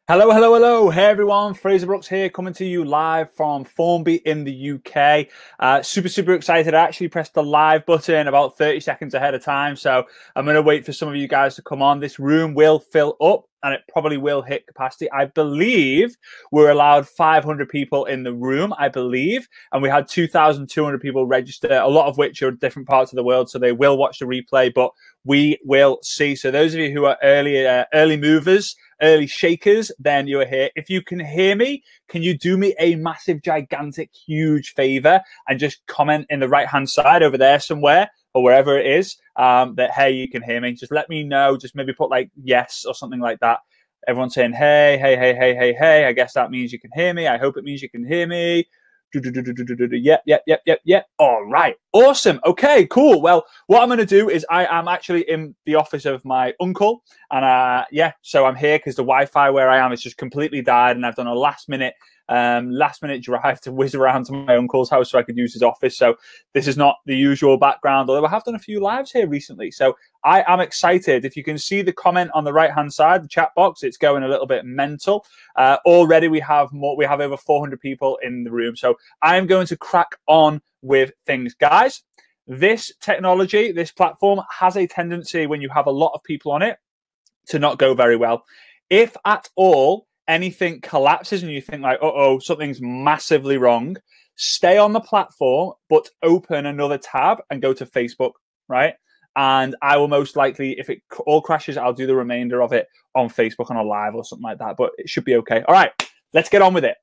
Hello, hello, hello. Hey everyone, Frazer Brookes here, coming to you live from Formby in the UK. Super excited. I actually pressed the live button about 30 seconds ahead of time, so I'm going to wait for some of you guys to come on. This room will fill up and it probably will hit capacity. I believe we're allowed 500 people in the room, I believe, and we had 2,200 people register, a lot of which are different parts of the world, so they will watch the replay, but we will see. So those of you who are early movers, early shakers, then you're here. If you can hear me, can you do me a massive, gigantic, huge favor and just comment in the right-hand side over there somewhere or wherever it is that, hey, you can hear me. Just let me know. Just maybe put like yes or something like that. Everyone's saying, hey, hey, hey, hey, hey, hey. I guess that means you can hear me. I hope it means you can hear me. Yep. All right. Awesome. Okay, cool. Well, what I'm going to do is I am actually in the office of my uncle. And yeah, so I'm here because the Wi-Fi where I am is just completely died. And I've done a last minute drive to whiz around to my uncle's house so I could use his office. So this is not the usual background, although I have done a few lives here recently. So I am excited. If you can see the comment on the right-hand side, the chat box, it's going a little bit mental. Already we have over 400 people in the room. So I'm going to crack on with things. Guys, this technology, this platform has a tendency when you have a lot of people on it to not go very well. If at all anything collapses and you think like, uh-oh, something's massively wrong, stay on the platform, but open another tab and go to Facebook, right? And I will most likely, if it all crashes, I'll do the remainder of it on Facebook on a live or something like that, but it should be okay. All right, let's get on with it.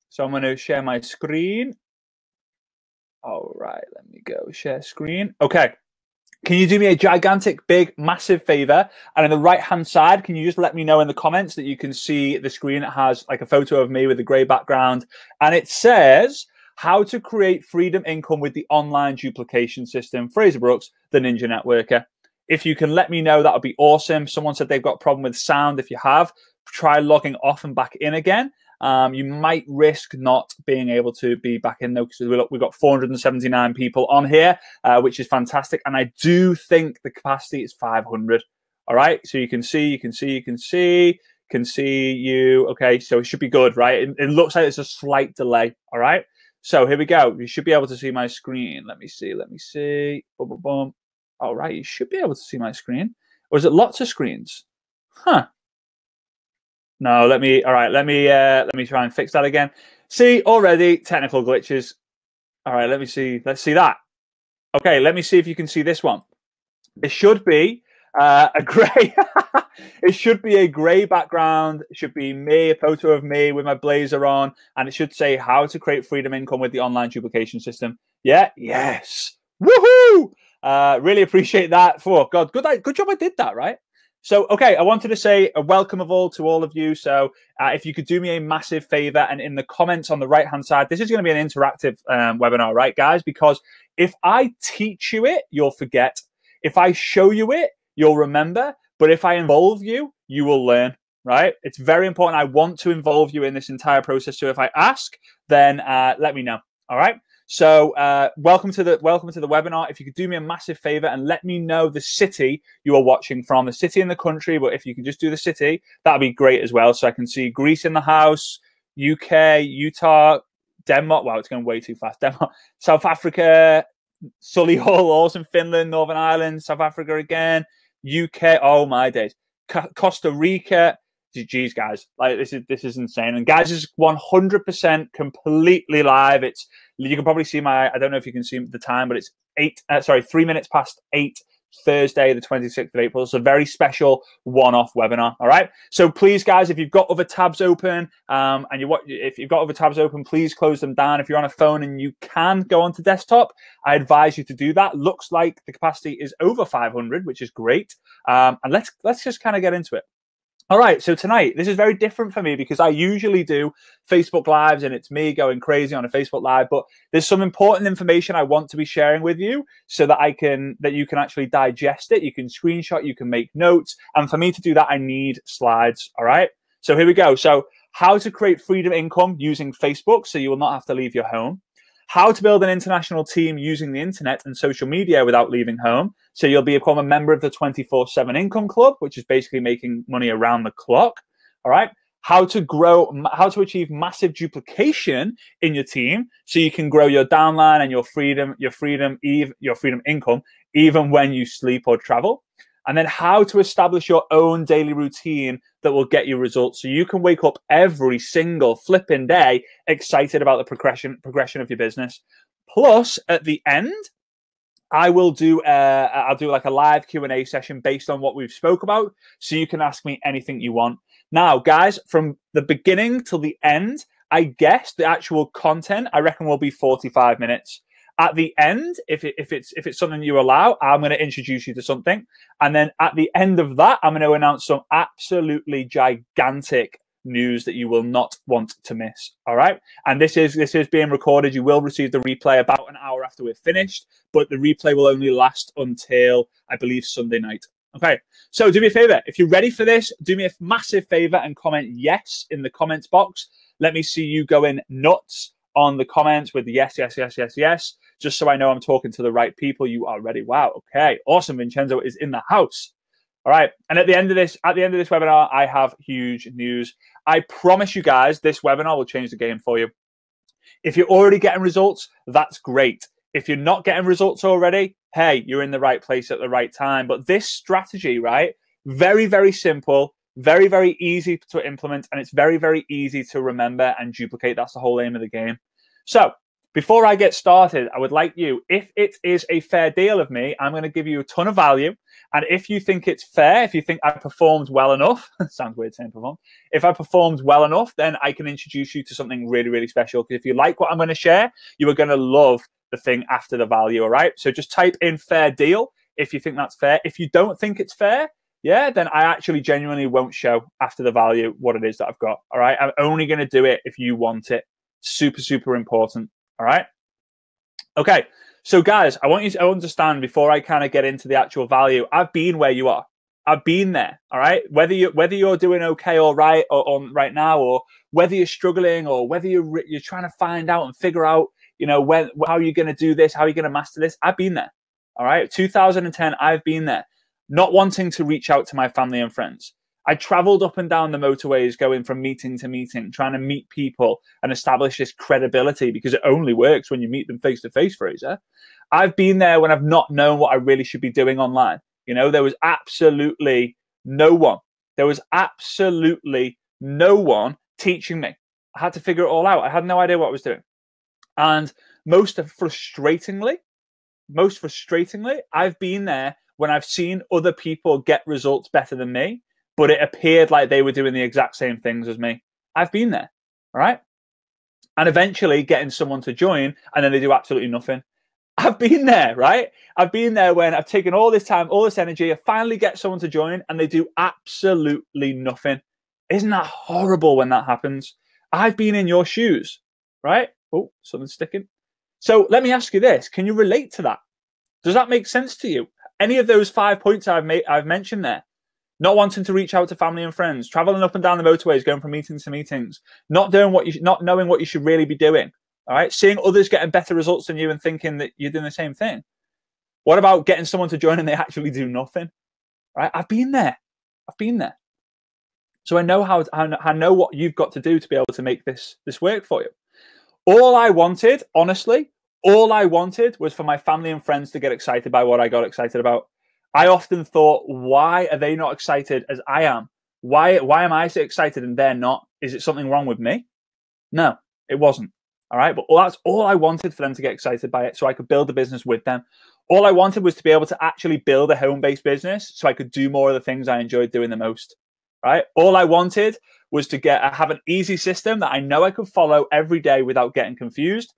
So I'm going to share my screen. All right, let me go share screen. Okay. Can you do me a gigantic, big, massive favor? And on the right-hand side, can you just let me know in the comments that you can see the screen? It has like a photo of me with a gray background. And it says, how to create freedom income with the online duplication system. Frazer Brookes, the Ninja Networker. If you can let me know, that would be awesome. Someone said they've got a problem with sound. If you have, try logging off and back in again. You might risk not being able to be back in though, because we've got 479 people on here, which is fantastic. And I do think the capacity is 500. All right. So you can see you. Okay. So it should be good, right? It looks like there's a slight delay. All right. So here we go. You should be able to see my screen. Let me see. Boom, boom, boom. All right. You should be able to see my screen. Or is it lots of screens? Huh. No, let me try and fix that again. See, already technical glitches. All right, let me see. Let's see that. Okay, let me see if you can see this one. It should be a gray. It should be a gray background. It should be me, a photo of me with my blazer on, and it should say how to create freedom income with the online duplication system. Yeah, yes, woohoo! Really appreciate that. Oh God, good job I did that, right? So, okay, I wanted to say a welcome of all of you. So if you could do me a massive favor and in the comments on the right-hand side, this is going to be an interactive webinar, right, guys? Because if I teach you it, you'll forget. If I show you it, you'll remember. But if I involve you, you will learn, right? It's very important. I want to involve you in this entire process. So if I ask, then let me know, all right? So welcome to the webinar. If you could do me a massive favor and let me know the city you are watching from, the city and the country, but if you could just do the city, that'd be great as well. So I can see Greece in the house, UK, Utah, Denmark. Wow, it's going way too fast. Denmark, South Africa, Solihull, awesome, Finland, Northern Ireland, South Africa again, UK. Oh my days, Costa Rica. Geez, guys, like this is insane. And guys, this is 100% completely live. You can probably see I don't know if you can see the time, but it's 3 minutes past 8, Thursday, the 26th of April. It's a very special one-off webinar. All right. So please, guys, if you've got other tabs open, if you've got other tabs open, please close them down. If you're on a phone and you can go onto desktop, I advise you to do that. Looks like the capacity is over 500, which is great. And let's just kind of get into it. All right, so tonight, this is very different for me because I usually do Facebook Lives and it's me going crazy on a Facebook Live, but there's some important information I want to be sharing with you so that you can actually digest it. You can screenshot, you can make notes. And for me to do that, I need slides, all right? So here we go. So how to create freedom income using Facebook so you will not have to leave your home. How to build an international team using the internet and social media without leaving home. So you'll become a member of the 24/7 Income Club, which is basically making money around the clock. All right. How to achieve massive duplication in your team so you can grow your downline and your freedom income even when you sleep or travel. And then how to establish your own daily routine that will get you results so you can wake up every single flipping day excited about the progression of your business. Plus, at the end, I'll do like a live Q&A session based on what we've spoke about, so you can ask me anything you want. Now, guys, from the beginning till the end, I guess the actual content, I reckon, will be 45 minutes. At the end, if it's something you allow, I'm going to introduce you to something. And then at the end of that, I'm going to announce some absolutely gigantic news that you will not want to miss. All right. And this is being recorded. You will receive the replay about an hour after we're finished, but the replay will only last until, I believe, Sunday night. Okay. So do me a favor. If you're ready for this, do me a massive favor and comment yes in the comments box. Let me see you going nuts on the comments with yes, yes, yes, yes, yes, just so I know I'm talking to the right people. You are ready. Wow. Okay. Awesome. Vincenzo is in the house. All right. And at the end of this webinar, I have huge news. I promise you guys, this webinar will change the game for you. If you're already getting results, that's great. If you're not getting results already, hey, you're in the right place at the right time. But this strategy, right? Very, very simple, very, very easy to implement, and it's very, very easy to remember and duplicate. That's the whole aim of the game. So before I get started, I would like you, if it is a fair deal of me, I'm going to give you a ton of value. And if you think it's fair, if you think I performed well enough, sounds weird saying perform. If I performed well enough, then I can introduce you to something really, really special. Because if you like what I'm going to share, you are going to love the thing after the value. All right. So just type in fair deal if you think that's fair. If you don't think it's fair, yeah, then I actually genuinely won't show after the value what it is that I've got. All right. I'm only going to do it if you want it. Super, super important. All right. Okay. So guys, I want you to understand before I kind of get into the actual value, I've been where you are. I've been there. All right. Whether you're doing okay or right or right now, or whether you're struggling, or whether you're trying to find out and figure out, you know, how you're going to do this, how you're going to master this. I've been there. All right. 2010, I've been there. Not wanting to reach out to my family and friends. I traveled up and down the motorways, going from meeting to meeting, trying to meet people and establish this credibility, because it only works when you meet them face to face, Frazer. I've been there when I've not known what I really should be doing online. You know, there was absolutely no one. There was absolutely no one teaching me. I had to figure it all out. I had no idea what I was doing. And most frustratingly, I've been there when I've seen other people get results better than me, but it appeared like they were doing the exact same things as me. I've been there, all right? And eventually getting someone to join, and then they do absolutely nothing. I've been there, right? I've been there when I've taken all this time, all this energy, I finally get someone to join, and they do absolutely nothing. Isn't that horrible when that happens? I've been in your shoes, right? Oh, something's sticking. So let me ask you this. Can you relate to that? Does that make sense to you? Any of those 5 points I've mentioned there? Not wanting to reach out to family and friends, traveling up and down the motorways, going from meetings to meetings, not knowing what you should really be doing. All right, seeing others getting better results than you and thinking that you're doing the same thing. What about getting someone to join and they actually do nothing? All right, I've been there. I've been there. So I know what you've got to do to be able to make this work for you. All I wanted, honestly, was for my family and friends to get excited by what I got excited about. I often thought, why are they not excited as I am? Why am I so excited and they're not? Is it something wrong with me? No, it wasn't. All right. But that's all I wanted, for them to get excited by it so I could build the business with them. All I wanted was to be able to actually build a home-based business so I could do more of the things I enjoyed doing the most. Right. All I wanted was to have an easy system that I know I could follow every day without getting confused.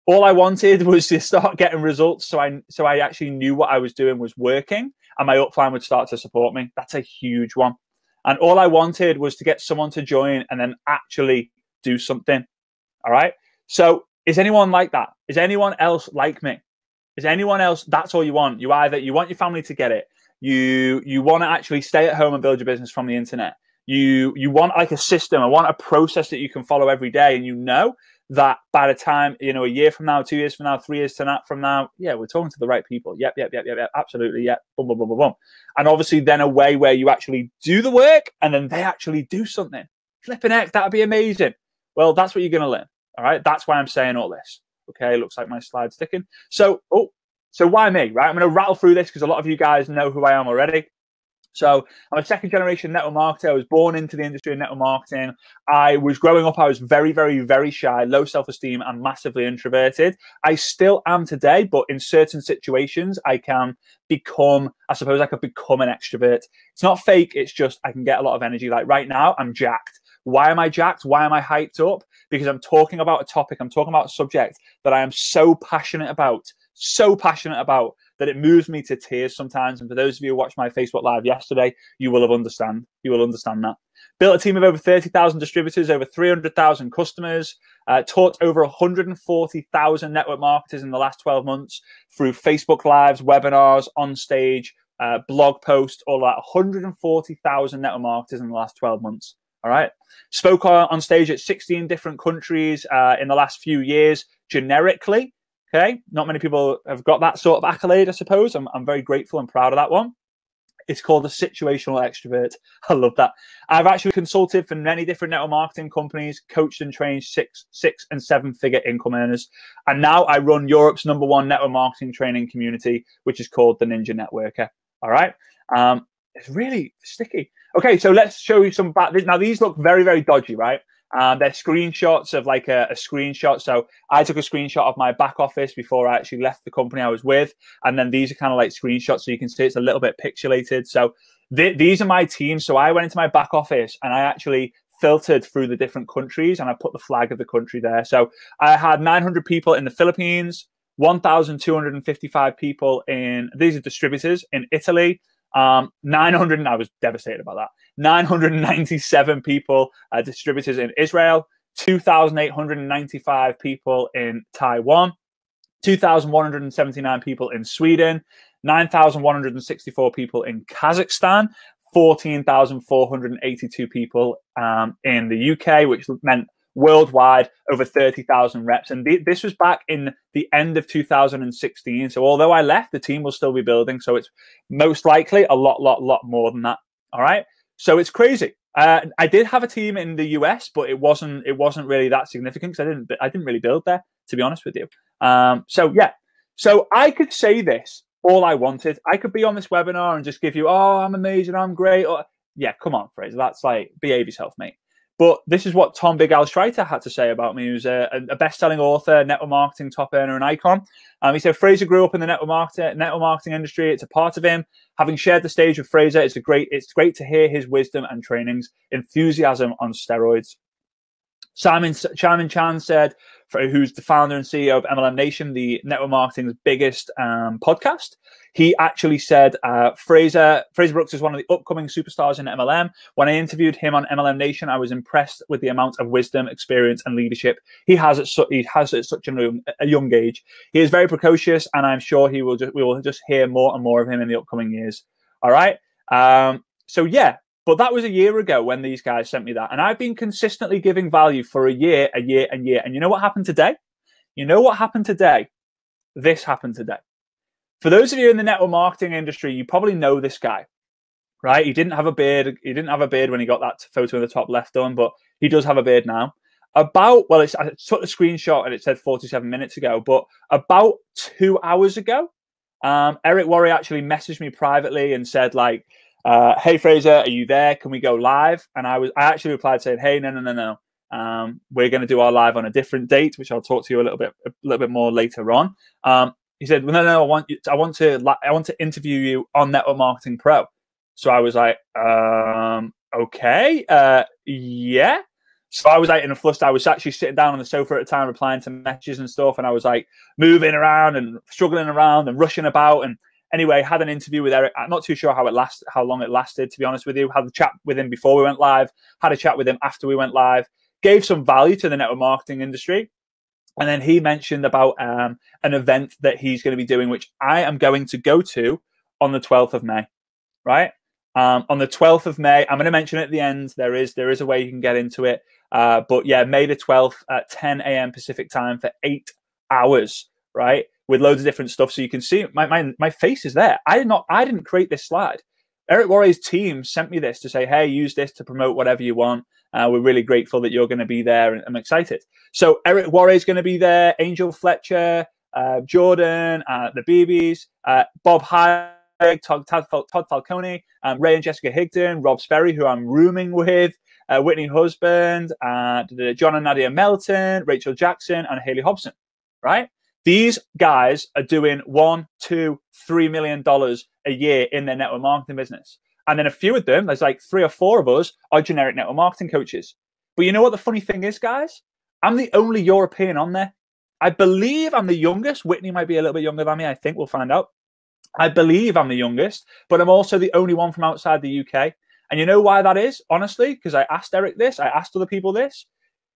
All I wanted was to start getting results so I actually knew what I was doing was working, and my upline would start to support me. That's a huge one. And all I wanted was to get someone to join and then actually do something. All right. So is anyone like that? Is anyone else like me? Is anyone else? That's all you want. You want your family to get it. You want to actually stay at home and build your business from the internet. You want like a system. I want a process that you can follow every day, and you know that by the time, you know, a year from now, 2 years from now, 3 years from now, yeah, we're talking to the right people. Yep, absolutely, yep. Boom, boom, boom, boom, boom. And obviously then a way where you actually do the work and then they actually do something. Flipping heck, that'd be amazing. Well, that's what you're going to learn. All right. That's why I'm saying all this. Okay. Looks like my slide's sticking. So why me, right? I'm going to rattle through this because a lot of you guys know who I am already. So I'm a second generation network marketer. I was born into the industry of network marketing. I was growing up, I was very, very, very shy, low self-esteem, and massively introverted. I still am today, but in certain situations, I can become, I suppose I could become an extrovert. It's not fake, it's just I can get a lot of energy. Like right now, I'm jacked. Why am I jacked? Why am I hyped up? Because I'm talking about a topic, I'm talking about a subject that I am so passionate about that it moves me to tears sometimes. And for those of you who watched my Facebook Live yesterday, you will understand that. Built a team of over 30,000 distributors, over 300,000 customers, taught over 140,000 network marketers in the last 12 months through Facebook Lives, webinars, on stage, blog posts, all that. 140,000 network marketers in the last 12 months. All right. Spoke on stage at 16 different countries in the last few years, generically. Okay, not many people have got that sort of accolade, I suppose. I'm very grateful and proud of that one. It's called a situational extrovert. I love that. I've actually consulted for many different network marketing companies, coached and trained six and 7-figure income earners. And now I run Europe's #1 network marketing training community, which is called the Ninja Networker. All right. It's really sticky. Okay, so let's show you some back. Now, these look very, very dodgy, right? They're screenshots of like a screenshot. So I took a screenshot of my back office before I actually left the company I was with. And then these are kind of like screenshots. So you can see it's a little bit pixelated. So these are my teams. So I went into my back office and I actually filtered through the different countries and I put the flag of the country there. So I had 900 people in the Philippines, 1,255 people these are distributors in Italy. 900, and I was devastated about that. 997 people, distributors in Israel, 2,895 people in Taiwan, 2,179 people in Sweden, 9,164 people in Kazakhstan, 14,482 people in the UK, which meant worldwide over 30,000 reps. And this was back in the end of 2016. So although I left, the team will still be building. So it's most likely a lot more than that. All right. So it's crazy. I did have a team in the US, but it wasn't really that significant because I didn't really build there, to be honest with you. So yeah. So I could say this all I wanted. I could be on this webinar and just give you, oh, I'm amazing, I'm great. Or, yeah, come on, Frazer. That's like, behave yourself, mate. But this is what Tom Big Al Schreiter had to say about me, who's a best-selling author, network marketing top earner, and icon. He said, Frazer grew up in the network marketing industry. It's a part of him. Having shared the stage with Frazer, it's great to hear his wisdom and trainings, enthusiasm on steroids. Simon Chan said, who's the founder and CEO of MLM Nation, the network marketing's biggest podcast. He actually said Frazer Brookes is one of the upcoming superstars in MLM. When I interviewed him on MLM Nation, I was impressed with the amount of wisdom, experience, and leadership he has at such a young age. He is very precocious, and I'm sure we will just hear more and more of him in the upcoming years. All right. So yeah. But that was a year ago when these guys sent me that. And I've been consistently giving value for a year. And you know what happened today? You know what happened today? This happened today. For those of you in the network marketing industry, you probably know this guy, right? He didn't have a beard. He didn't have a beard when he got that photo in the top left done, but he does have a beard now. I took a screenshot and it said 47 minutes ago, but about 2 hours ago, Eric Worre actually messaged me privately and said, like, hey Frazer, are you there? Can we go live? And I actually replied saying, hey, no. We're going to do our live on a different date, which I'll talk to you a little bit more later on. He said, well, no, I want to interview you on Network Marketing Pro. So I was like, okay, yeah. So I was like in a fluster. I was actually sitting down on the sofa at the time, replying to messages and stuff, and I was like moving around and struggling around and rushing about. And anyway, had an interview with Eric. I'm not too sure how long it lasted, to be honest with you. Had a chat with him before we went live, had a chat with him after we went live, gave some value to the network marketing industry. And then he mentioned about an event that he's going to be doing, which I am going to go to on the 12th of May, right? On the 12th of May, I'm going to mention it at the end. There is a way you can get into it. But yeah, May the 12th at 10 a.m. Pacific time for 8 hours, right? With loads of different stuff. So you can see my face is there. I didn't create this slide. Eric Worre's team sent me this to say, hey, use this to promote whatever you want. We're really grateful that you're going to be there, and I'm excited. So Eric Warre is going to be there, Angel Fletcher, Jordan, the BBs, Bob Hyde, Todd Falcone, Ray and Jessica Higdon, Rob Sperry, who I'm rooming with, Whitney Husband, John and Nadia Melton, Rachel Jackson, and Haley Hobson, right? These guys are doing $1, $2, $3 million a year in their network marketing business. And then a few of them, there's like 3 or 4 of us, are generic network marketing coaches. But you know what the funny thing is, guys? I'm the only European on there. I believe I'm the youngest. Whitney might be a little bit younger than me. I think we'll find out. I believe I'm the youngest, but I'm also the only one from outside the UK. And you know why that is? Honestly, because I asked Eric this, I asked other people this.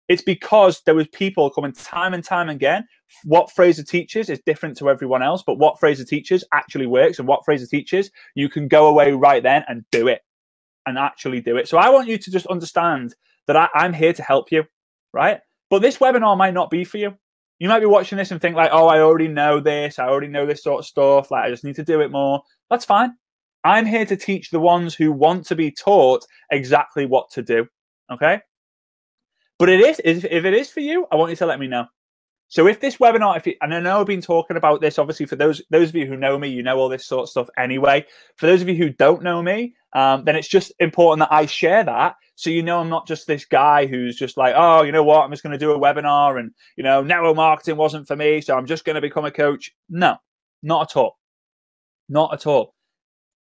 It's because there was people coming time and time again. What Frazer teaches is different to everyone else, but what Frazer teaches actually works. And what Frazer teaches, you can go away right then and do it, and actually do it. So I want you to just understand that I'm here to help you, right? But this webinar might not be for you. You might be watching this and think like, oh, I already know this. I already know this sort of stuff. Like, I just need to do it more. That's fine. I'm here to teach the ones who want to be taught exactly what to do, okay? But if it is for you, I want you to let me know. So if this webinar, and I know I've been talking about this, obviously for those of you who know me, you know all this sort of stuff anyway. For those of you who don't know me, then it's just important that I share that. So you know I'm not just this guy who's just like, oh, you know what, I'm just going to do a webinar and, you know, network marketing wasn't for me, so I'm just going to become a coach. No, not at all. Not at all.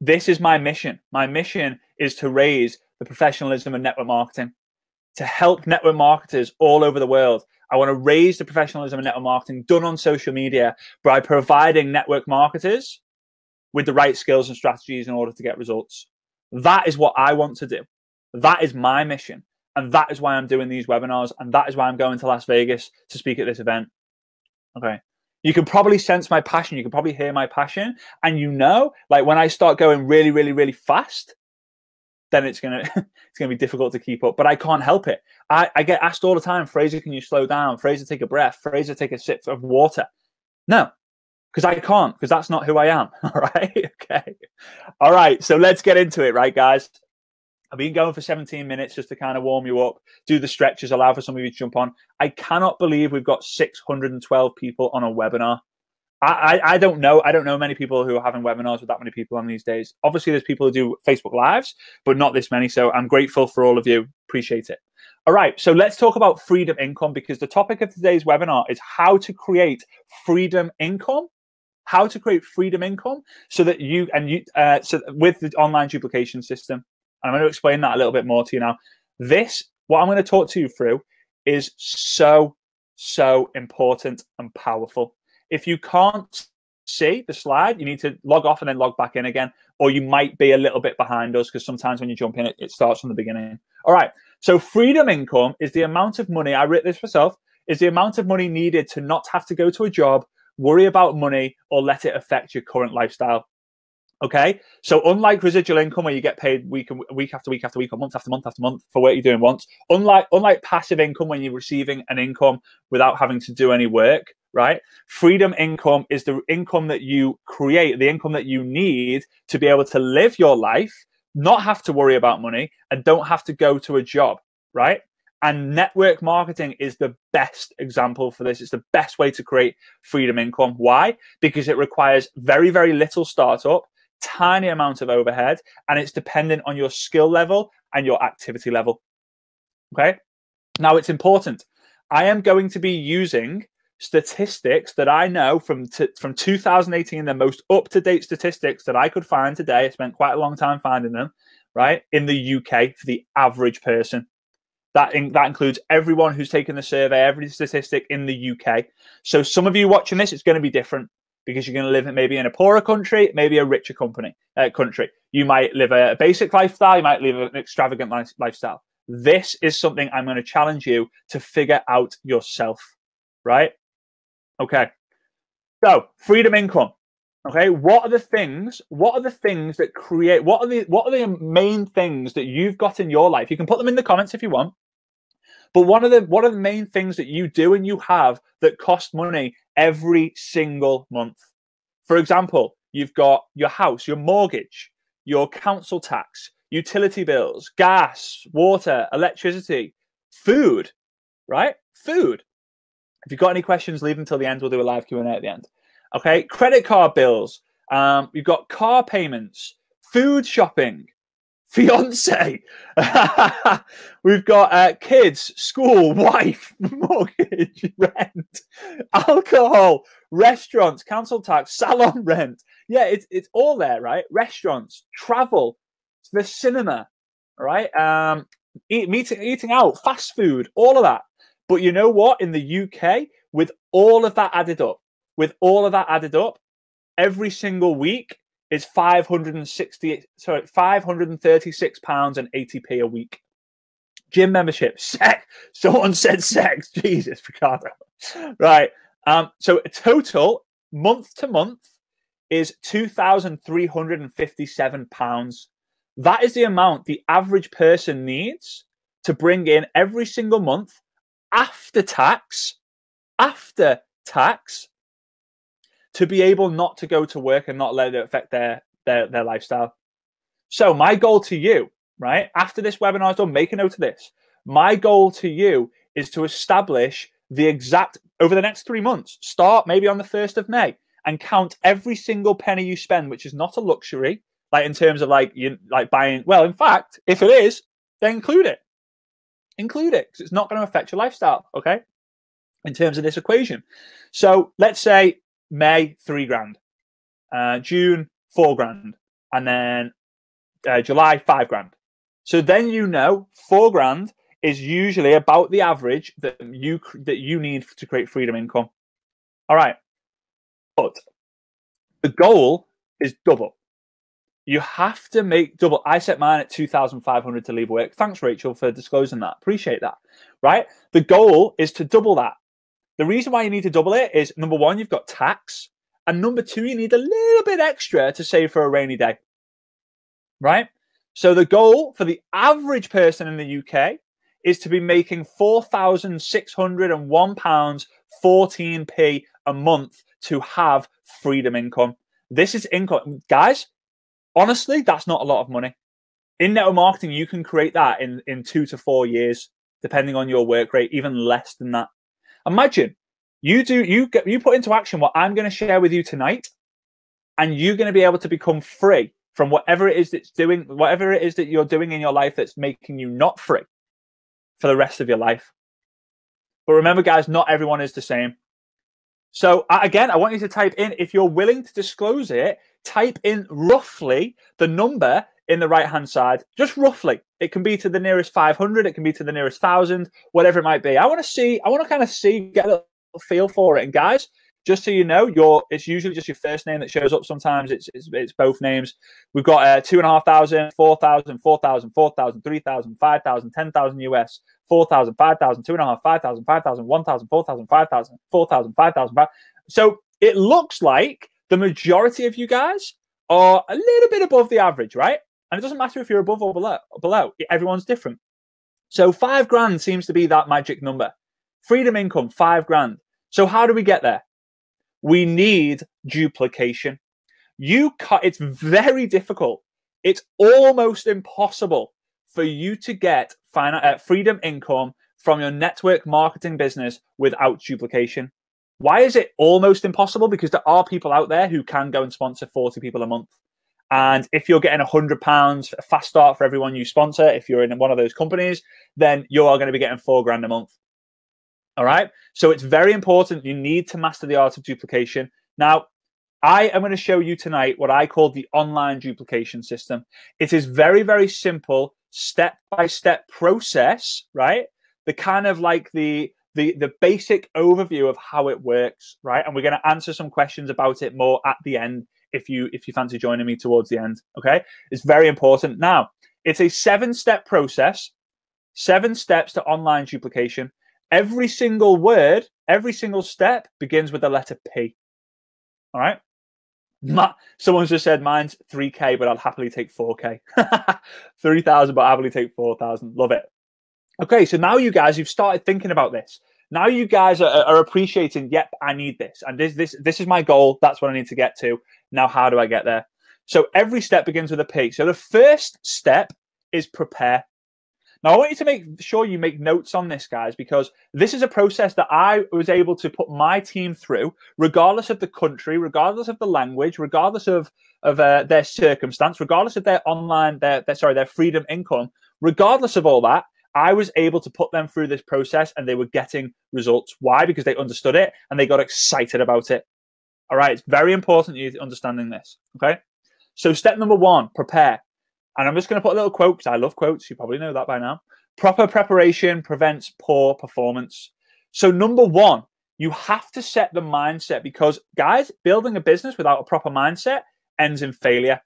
This is my mission. My mission is to raise the professionalism of network marketing, to help network marketers all over the world. I want to raise the professionalism of network marketing done on social media by providing network marketers with the right skills and strategies in order to get results. That is what I want to do. That is my mission. And that is why I'm doing these webinars. And that is why I'm going to Las Vegas to speak at this event. Okay. You can probably sense my passion. You can probably hear my passion. And you know, like when I start going really, really, really fast, then it's gonna be difficult to keep up. But I can't help it. I get asked all the time, Frazer, can you slow down? Frazer, take a breath. Frazer, take a sip of water. No, because I can't, because that's not who I am. All right. Okay. All right. So let's get into it, right, guys? I've been going for 17 minutes just to kind of warm you up, do the stretches, allow for some of you to jump on. I cannot believe we've got 612 people on a webinar. I don't know. I don't know many people who are having webinars with that many people on these days. Obviously, there's people who do Facebook Lives, but not this many. So I'm grateful for all of you. Appreciate it. All right. So let's talk about freedom income, because the topic of today's webinar is how to create freedom income. How to create freedom income so that so with the online duplication system. And I'm going to explain that a little bit more to you now. What I'm going to talk to you through is so important and powerful. If you can't see the slide, you need to log off and then log back in again, or you might be a little bit behind us because sometimes when you jump in, it starts from the beginning. All right. So freedom income is the amount of money, I wrote this myself, is the amount of money needed to not have to go to a job, worry about money, or let it affect your current lifestyle. Okay, so unlike residual income where you get paid week after week after week or month after month after month for what you're doing once, unlike passive income when you're receiving an income without having to do any work, right? Freedom income is the income that you create, the income that you need to be able to live your life, not have to worry about money, and don't have to go to a job, right? And network marketing is the best example for this. It's the best way to create freedom income. Why? Because it requires very, very little startup, tiny amount of overhead, and it's dependent on your skill level and your activity level. Okay. Now it's important. I am going to be using statistics that I know from 2018, the most up-to-date statistics that I could find today. I spent quite a long time finding them, right, in the UK for the average person. That includes everyone who's taken the survey, every statistic in the UK. So some of you watching this, it's going to be different, because you're going to live maybe in a poorer country, maybe a richer country. You might live a basic lifestyle. You might live an extravagant lifestyle. This is something I'm going to challenge you to figure out yourself, right? Okay. So freedom income. Okay. What are the things that create, what are the main things that you've got in your life? You can put them in the comments if you want. But what are the main things that you do and you have that cost money every single month? For example, you've got your house, your mortgage, your council tax, utility bills, gas, water, electricity, food, right? Food. If you've got any questions, leave them until the end. We'll do a live Q&A at the end. Okay, credit card bills. You've got car payments, food shopping, fiance. We've got kids, school, wife, mortgage, rent, alcohol, restaurants, council tax, salon rent. Yeah, it's all there, right? Restaurants, travel, the cinema, right? Eating out, fast food, all of that. But you know what? In the UK, with all of that added up, every single week is £536.80 a week. Gym membership, sex. Someone said sex. Jesus, Ricardo. Right. So a total month to month is £2,357. That is the amount the average person needs to bring in every single month after tax, to be able not to go to work and not let it affect their lifestyle. So my goal to you, right, after this webinar is done, make a note of this. My goal to you is to establish the exact, over the next 3 months, start maybe on the 1st of May and count every single penny you spend, which is not a luxury, like in terms of like buying. Well, in fact, if it is, then include it. Include it, because it's not going to affect your lifestyle, okay? In terms of this equation. So let's say May, £3,000, June, £4,000, and then July, £5,000. So then you know £4,000 is usually about the average that you need to create freedom income. All right, but the goal is double. You have to make double. I set mine at 2,500 to leave work. Thanks, Rachel, for disclosing that. Appreciate that. Right? The goal is to double that. The reason why you need to double it is, number one, you've got tax. And number two, you need a little bit extra to save for a rainy day. Right? So the goal for the average person in the UK is to be making £4,601.14 a month to have freedom income. This is income. Guys, honestly, that's not a lot of money. In network marketing, you can create that in 2 to 4 years, depending on your work rate, even less than that. Imagine you put into action what I'm going to share with you tonight, and you're going to be able to become free from whatever it is that you're doing in your life that's making you not free for the rest of your life. But remember, guys, not everyone is the same. So again, I want you to type in, if you're willing to disclose it, type in roughly the number in the right-hand side, just roughly. It can be to the nearest 500, it can be to the nearest 1,000, whatever it might be. I want to kind of get a little feel for it. And guys, just so you know, it's usually just your first name that shows up. Sometimes it's both names. We've got 2,500, 4,000, 4,000, 4,000, 3,000, 5,000, 10,000 US, 4,000, 5,000, 2,500, 5,000, 5,000, 1,000, 4,000, 5,000, 4,000, 5,000. So it looks like the majority of you guys are a little bit above the average, right? And it doesn't matter if you're above or below. Everyone's different. So £5,000 seems to be that magic number. Freedom income, £5,000. So how do we get there? We need duplication. It's very difficult. It's almost impossible for you to get freedom income from your network marketing business without duplication. Why is it almost impossible? Because there are people out there who can go and sponsor 40 people a month. And if you're getting £100 a fast start for everyone you sponsor, if you're in one of those companies, then you are going to be getting £4,000 a month. All right. So it's very important. You need to master the art of duplication. Now, I am going to show you tonight what I call the online duplication system. It is very, very simple, step-by-step process, right? The kind of like the basic overview of how it works, right? And we're going to answer some questions about it more at the end if you fancy joining me towards the end, okay? It's very important. Now, it's a 7-step process, 7 steps to online duplication. Every single word, every single step begins with the letter P, all right? Someone's just said mine's 3K, but I'd happily take 4K. 3,000, but I'd happily take 4,000. Love it. Okay, so now you guys, you've started thinking about this. Now you guys are appreciating, yep, I need this. And this is my goal. That's what I need to get to. Now, how do I get there? So every step begins with a P. So the first step is prepare. Now, I want you to make sure you make notes on this, guys, because this is a process that I was able to put my team through, regardless of the country, regardless of the language, regardless of their circumstance, regardless of their online, their freedom income, regardless of all that. I was able to put them through this process and they were getting results. Why? Because they understood it and they got excited about it. All right. It's very important you're understanding this. Okay. So step number 1, prepare. And I'm just going to put a little quote because I love quotes. You probably know that by now. Proper preparation prevents poor performance. So number 1, you have to set the mindset because, guys, building a business without a proper mindset ends in failure.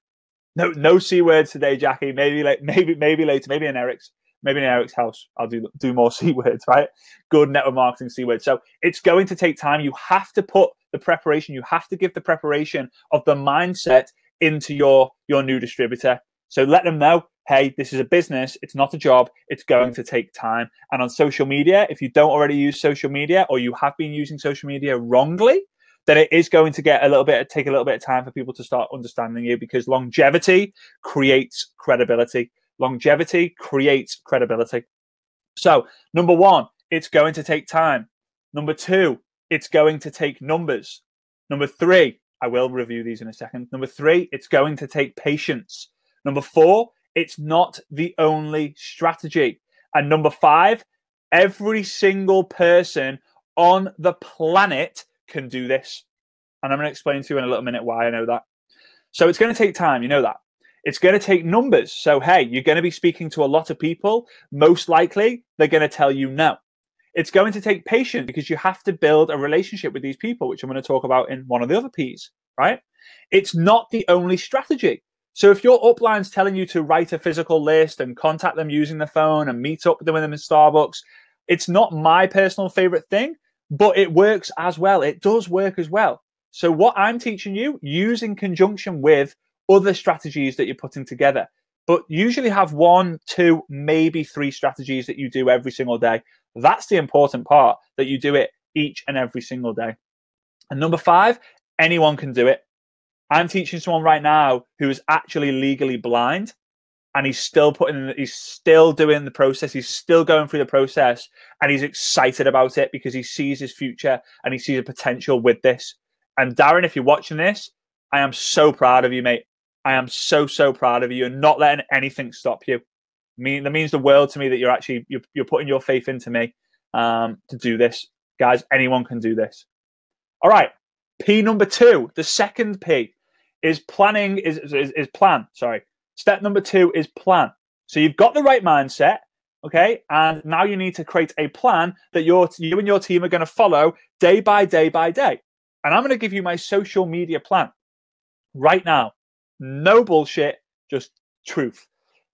No C words today, Jackie. Maybe later. Maybe in Eric's house. I'll do more C words, right? Good network marketing C words. So it's going to take time. You have to put the preparation. You have to give the preparation of the mindset into your new distributor. So let them know, hey, this is a business. It's not a job. It's going to take time. And on social media, if you don't already use social media or you have been using social media wrongly, then it is going to take a little bit of time for people to start understanding you because longevity creates credibility. Longevity creates credibility. So number 1, it's going to take time. Number 2, it's going to take numbers. Number 3, I will review these in a second. Number 3, it's going to take patience. Number 4, it's not the only strategy. And number 5, every single person on the planet can do this. And I'm going to explain to you in a little minute why I know that. So it's going to take time. You know that. It's going to take numbers. So, hey, you're going to be speaking to a lot of people. Most likely, they're going to tell you no. It's going to take patience because you have to build a relationship with these people, which I'm going to talk about in one of the other P's, right? It's not the only strategy. So if your upline's telling you to write a physical list and contact them using the phone and meet up with them in Starbucks, it's not my personal favorite thing, but it works as well. It does work as well. So what I'm teaching you, use in conjunction with other strategies that you're putting together. But usually have 1, 2, maybe 3 strategies that you do every single day. That's the important part, that you do it each and every single day. And number 5, anyone can do it. I'm teaching someone right now who is actually legally blind and he's still doing the process. He's still going through the process and he's excited about it because he sees his future and he sees a potential with this. And Darren, if you're watching this, I am so proud of you, mate. I am so proud of you and not letting anything stop you. That means the world to me that you're putting your faith into me to do this. Guys, anyone can do this. All right. P number 2, the second P is planning, is plan. Sorry. Step number 2 is plan. So you've got the right mindset, okay? And now you need to create a plan that you and your team are going to follow day by day by day. And I'm going to give you my social media plan right now. No bullshit, just truth.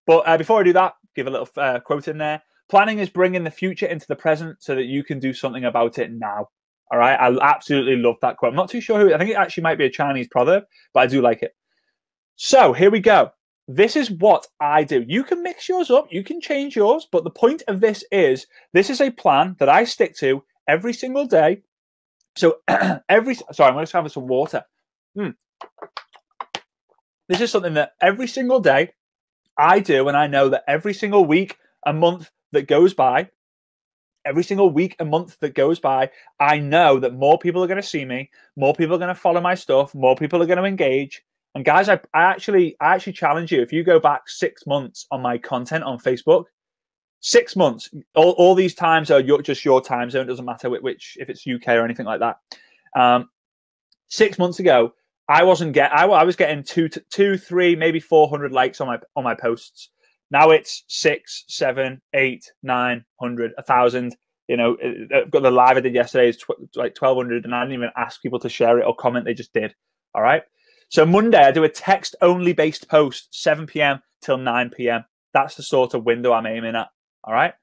But before I do that, give a little quote in there. Planning is bringing the future into the present so that you can do something about it now. All right. I absolutely love that quote. I'm not too sure who. I think it actually might be a Chinese proverb, but I do like it. So here we go. This is what I do. You can mix yours up. You can change yours. But the point of this is a plan that I stick to every single day. So sorry, I'm going to have some water. This is something that every single day I do. And I know that every single week, a month that goes by, I know that more people are going to see me, more people are going to follow my stuff, more people are going to engage. And guys, I actually challenge you, if you go back 6 months on my content on Facebook, 6 months, all these times are just your time zone. It doesn't matter which, if it's UK or anything like that. 6 months ago, I was getting 2, 3, maybe 400 likes on my posts. Now it's 6, 7, 8, 900, 1,000. You know, I've got the live I did yesterday is like 1,200, and I didn't even ask people to share it or comment. They just did. All right. So Monday I do a text only based post, 7 p.m. till 9 p.m. That's the sort of window I'm aiming at. All right.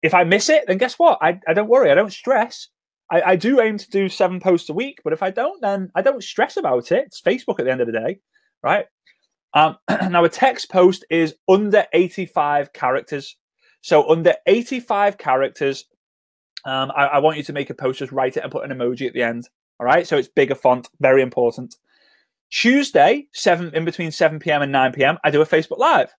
If I miss it, then guess what? I don't worry. I don't stress. I do aim to do 7 posts a week, but if I don't, then I don't stress about it. It's Facebook at the end of the day, right? Now, a text post is under 85 characters. So under 85 characters, I want you to make a post, just write it and put an emoji at the end. All right. So it's bigger font, very important. Tuesday, in between 7 p.m. and 9 p.m., I do a Facebook Live.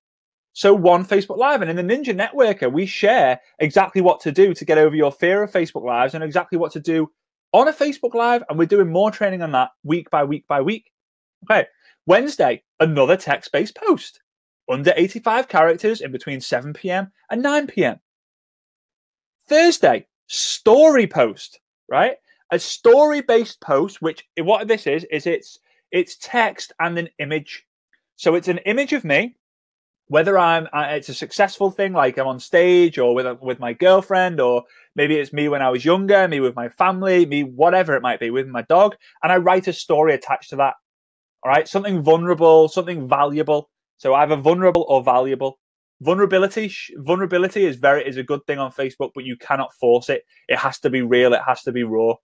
So one Facebook Live. And in the Ninja Networker, we share exactly what to do to get over your fear of Facebook Lives and exactly what to do on a Facebook Live. And we're doing more training on that week by week by week. Okay. Wednesday, another text-based post. Under 85 characters in between 7 p.m. and 9 p.m. Thursday, story post, right? A story-based post, which what this is it's text and an image. So it's an image of me, whether it's a successful thing, like I'm on stage or with my girlfriend, or maybe it's me when I was younger, me with my family, me whatever it might be, with my dog, and I write a story attached to that. All right, something vulnerable, something valuable. So either vulnerable or valuable. Vulnerability is a good thing on Facebook, but you cannot force it. It has to be real. It has to be raw.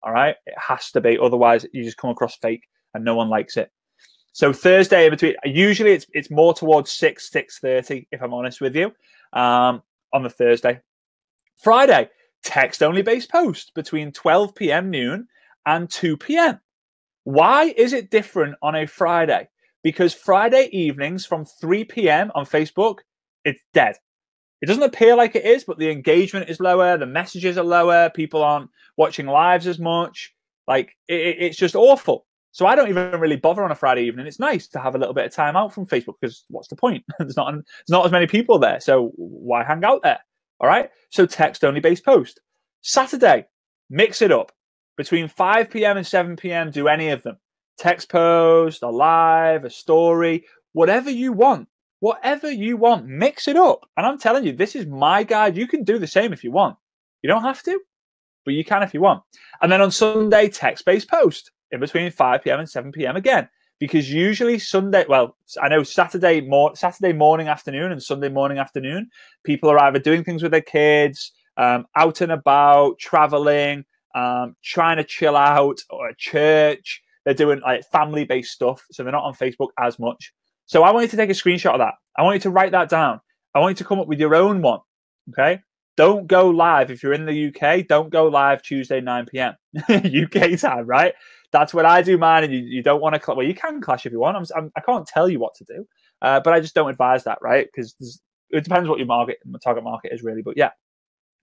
All right, it has to be. Otherwise, you just come across fake, and no one likes it. So Thursday in between, usually it's more towards 6:30, if I'm honest with you, on the Thursday. Friday, text only based post between 12 p.m. noon and 2 p.m. Why is it different on a Friday? Because Friday evenings from 3 p.m. on Facebook, it's dead. It doesn't appear like it is, but the engagement is lower. The messages are lower. People aren't watching lives as much. Like, it's just awful. So I don't even really bother on a Friday evening. It's nice to have a little bit of time out from Facebook because what's the point? There's not as many people there. So why hang out there? All right. So text only based post. Saturday, mix it up. Between 5 p.m. and 7 p.m., do any of them. Text post, a live, a story, whatever you want. Whatever you want, mix it up. And I'm telling you, this is my guide. You can do the same if you want. You don't have to, but you can if you want. And then on Sunday, text-based post in between 5 p.m. and 7 p.m. again. Because usually Sunday, well, I know Saturday morning, afternoon and Sunday morning, afternoon, people are either doing things with their kids, out and about, traveling, trying to chill out, or at church. They're doing like family-based stuff, so they're not on Facebook as much. So I want you to take a screenshot of that. I want you to write that down. I want you to come up with your own one, okay? Don't go live. If you're in the UK, don't go live Tuesday, 9 p.m. UK time, right? That's when I do mine, and you don't want to... Well, you can clash if you want. I can't tell you what to do, but I just don't advise that, right? Because it depends what your target market is, really. But yeah.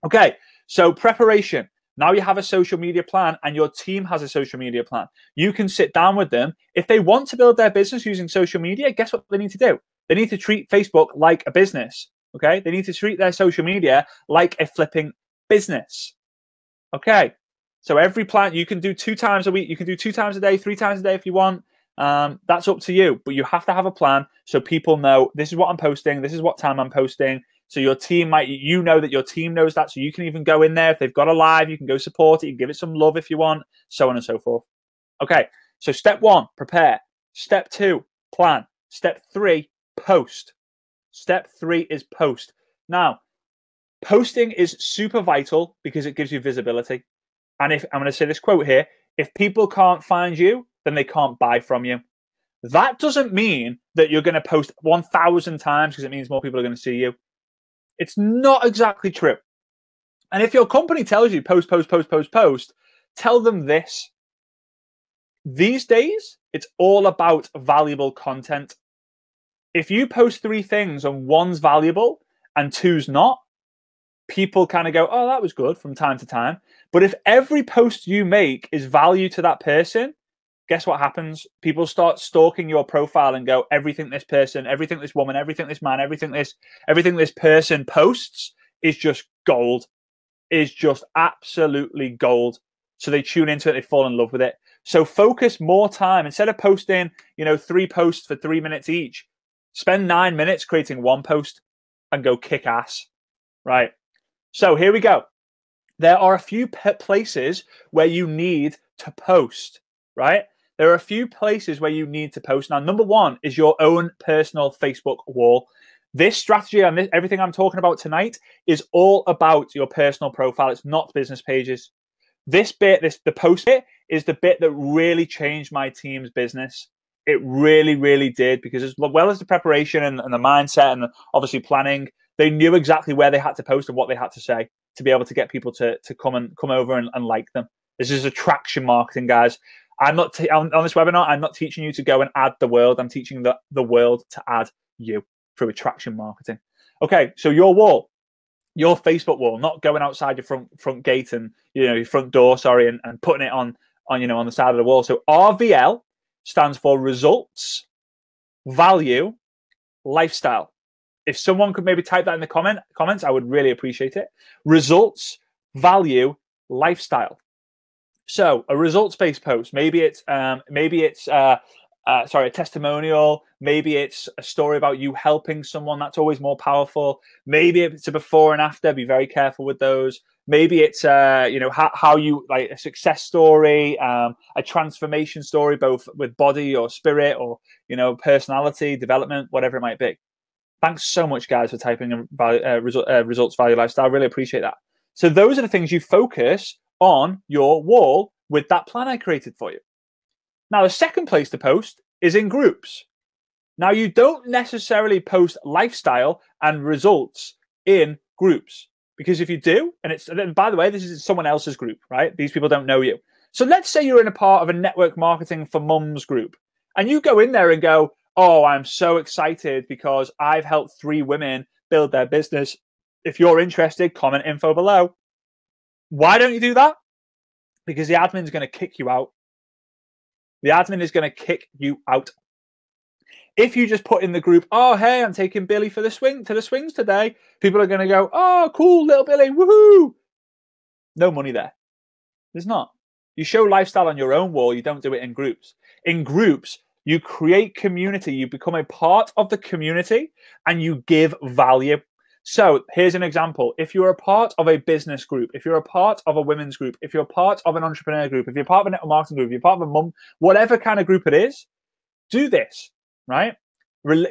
Okay, so preparation. Now you have a social media plan and your team has a social media plan. You can sit down with them. If they want to build their business using social media, guess what they need to do? They need to treat Facebook like a business, okay? They need to treat their social media like a flipping business, okay? So every plan, you can do 2 times a week. You can do 2 times a day, 3 times a day if you want. That's up to you, but you have to have a plan so people know this is what I'm posting, this is what time I'm posting. So your team you know that your team knows that. So you can even go in there. If they've got a live, you can go support it. You can give it some love if you want, so on and so forth. Okay. So step 1, prepare. Step 2, plan. Step 3, post. Step 3 is post. Now, posting is super vital because it gives you visibility. And if I'm going to say this quote here, if people can't find you, then they can't buy from you. That doesn't mean that you're going to post 1,000 times because it means more people are going to see you. It's not exactly true. And if your company tells you post, tell them this. These days, it's all about valuable content. If you post 3 things and 1's valuable and 2's not, people kind of go, oh, that was good from time to time. But if every post you make is value to that person, guess what happens? People start stalking your profile and go, everything this person, everything this woman, everything this man, everything this person posts is just gold, is just absolutely gold. So they tune into it, they fall in love with it. So focus more time. Instead of posting, 3 posts for 3 minutes each, spend 9 minutes creating 1 post and go kick ass, right? So here we go. There are a few places where you need to post, right? There are a few places where you need to post. Now, number 1 is your own personal Facebook wall. This strategy and everything I'm talking about tonight is all about your personal profile. It's not business pages. This bit, the post bit, is the bit that really changed my team's business. It really, really did, because as well as the preparation and the mindset and obviously planning, they knew exactly where they had to post and what they had to say to be able to get people to come over and like them. This is attraction marketing, guys. I'm not on this webinar. I'm not teaching you to go and add the world. I'm teaching the world to add you. through attraction marketing. Okay, so your wall, your Facebook wall, not going outside your front gate and your front door, sorry, and putting it on on the side of the wall. So RVL stands for results, value, lifestyle. If someone could maybe type that in the comments, I would really appreciate it. Results, value, lifestyle. So a results-based post, maybe it's a testimonial. Maybe it's a story about you helping someone. That's always more powerful. Maybe it's a before and after. Be very careful with those. Maybe it's how you like a success story, a transformation story, both with body or spirit or personality development, whatever it might be. Thanks so much, guys, for typing in results, value, lifestyle. Really appreciate that. So those are the things you focus on your wall with that plan I created for you. Now, the second place to post is in groups. Now, you don't necessarily post lifestyle and results in groups, because if you do, and by the way, this is someone else's group, right? These people don't know you. So let's say you're in a part of a network marketing for mums group, and you go in there and go, oh, I'm so excited because I've helped 3 women build their business. If you're interested, comment info below. Why don't you do that? Because the admin is going to kick you out. The admin is going to kick you out. If you just put in the group, oh, hey, I'm taking Billy to the swings today, people are going to go, oh, cool, little Billy, woohoo. No money there. There's not. You show lifestyle on your own wall. You don't do it in groups. In groups, you create community. You become a part of the community and you give value. So here's an example. If you're a part of a business group, if you're a part of a women's group, if you're a part of an entrepreneur group, if you're part of a network marketing group, if you're part of a mum, whatever kind of group it is, do this, right?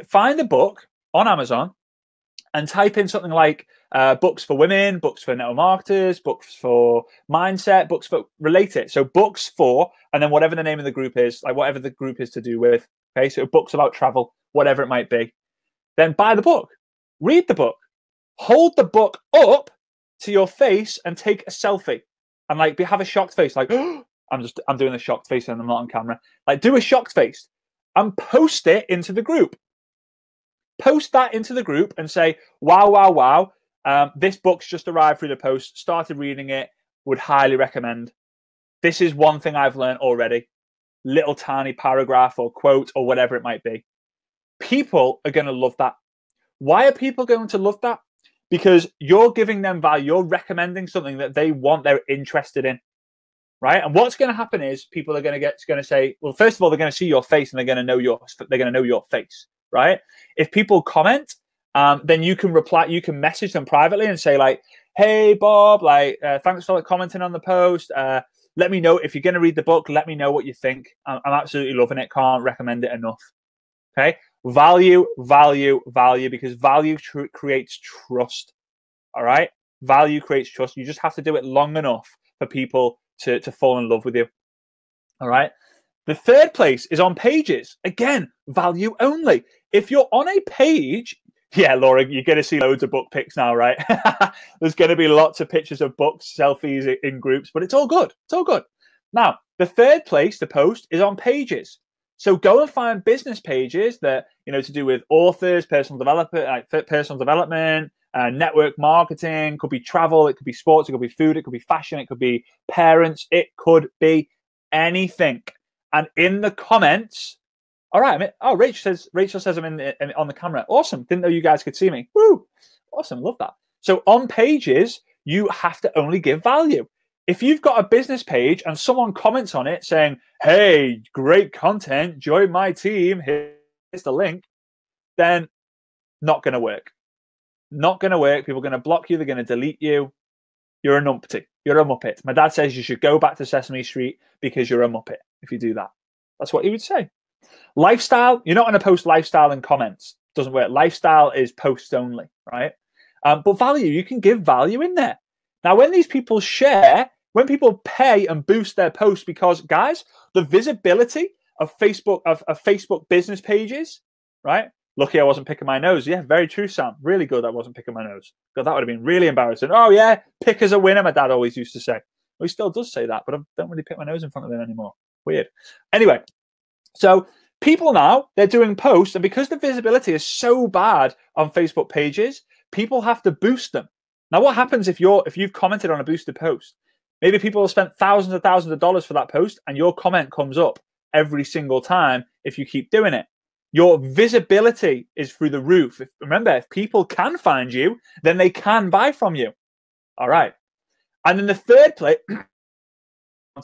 Find a book on Amazon and type in something like books for women, books for network marketers, books for mindset, books for relate it. So books for, and then whatever the name of the group is, like whatever the group is to do with. Okay, so books about travel, whatever it might be. Then buy the book, read the book, hold the book up to your face and take a selfie, and like have a shocked face, like I'm doing a shocked face and I'm not on camera. Like do a shocked face and post it into the group. Post that into the group and say, wow, wow, wow. This book's just arrived through the post. Started reading it. Would highly recommend. This is one thing I've learned already. Little tiny paragraph or quote or whatever it might be. People are going to love that. Why are people going to love that? Because you're giving them value. You're recommending something that they want, they're interested in. Right? And what's going to happen is people are going to say, well, first of all, they're going to see your face and they're going to know your face. Right? If people comment, then you can reply, you can message them privately and say like, hey, Bob, like, thanks for commenting on the post. Let me know if you're going to read the book. Let me know what you think. I'm absolutely loving it. Can't recommend it enough. Okay. Value, value, value, because value creates trust. All right. Value creates trust. You just have to do it long enough for people to fall in love with you. All right. The third place is on pages. Again, value only. If you're on a page, yeah, Laura, you're going to see loads of book pics now, right? There's going to be lots of pictures of books, selfies in groups, but it's all good. It's all good. Now, the third place to post is on pages. So go and find business pages that, to do with authors, personal development, network marketing, could be travel, it could be sports, it could be food, it could be fashion, it could be parents, it could be anything. And in the comments, all right. Oh, Rachel says I'm on the camera. Awesome. Didn't know you guys could see me. Woo. Awesome. Love that. So on pages, you have to only give value. If you've got a business page and someone comments on it saying, hey, great content, join my team, here's the link, then not going to work. Not going to work. People are going to block you. They're going to delete you. You're a numpty. You're a muppet. My dad says you should go back to Sesame Street because you're a muppet if you do that. That's what he would say. Lifestyle, you're not going to post lifestyle in comments. Doesn't work. Lifestyle is posts only, right? But value, you can give value in there. Now, when these people share, when people pay and boost their posts, because guys, the visibility of Facebook business pages, right? Lucky I wasn't picking my nose. Yeah, very true, Sam. Really good I wasn't picking my nose. God, that would have been really embarrassing. Oh, yeah, pick as a winner, my dad always used to say. Well, he still does say that, but I don't really pick my nose in front of him anymore. Weird. Anyway, so People now, they're doing posts, and because the visibility is so bad on Facebook pages, people have to boost them. Now, what happens if you've commented on a boosted post? Maybe people have spent thousands of dollars for that post, and your comment comes up every single time if you keep doing it. Your visibility is through the roof. Remember, if people can find you, then they can buy from you. All right. And then the third place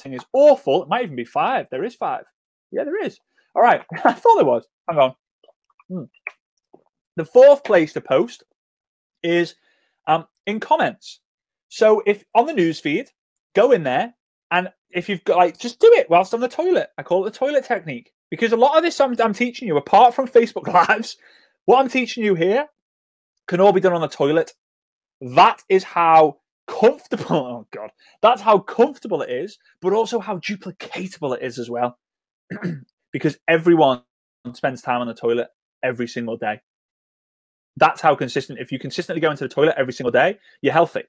is awful. It might even be 5. There is 5. Yeah, there is. All right. I thought there was. Hang on. The fourth place to post is in comments. So if on the news feed, go in there, and if you've got just do it whilst on the toilet. I call it the toilet technique, because a lot of this I'm teaching you, apart from Facebook Lives, what I'm teaching you here can all be done on the toilet. That is how comfortable, oh God, that's how comfortable it is, but also how duplicatable it is as well. Because everyone spends time on the toilet every single day. That's how consistent. If you consistently go into the toilet every single day, you're healthy.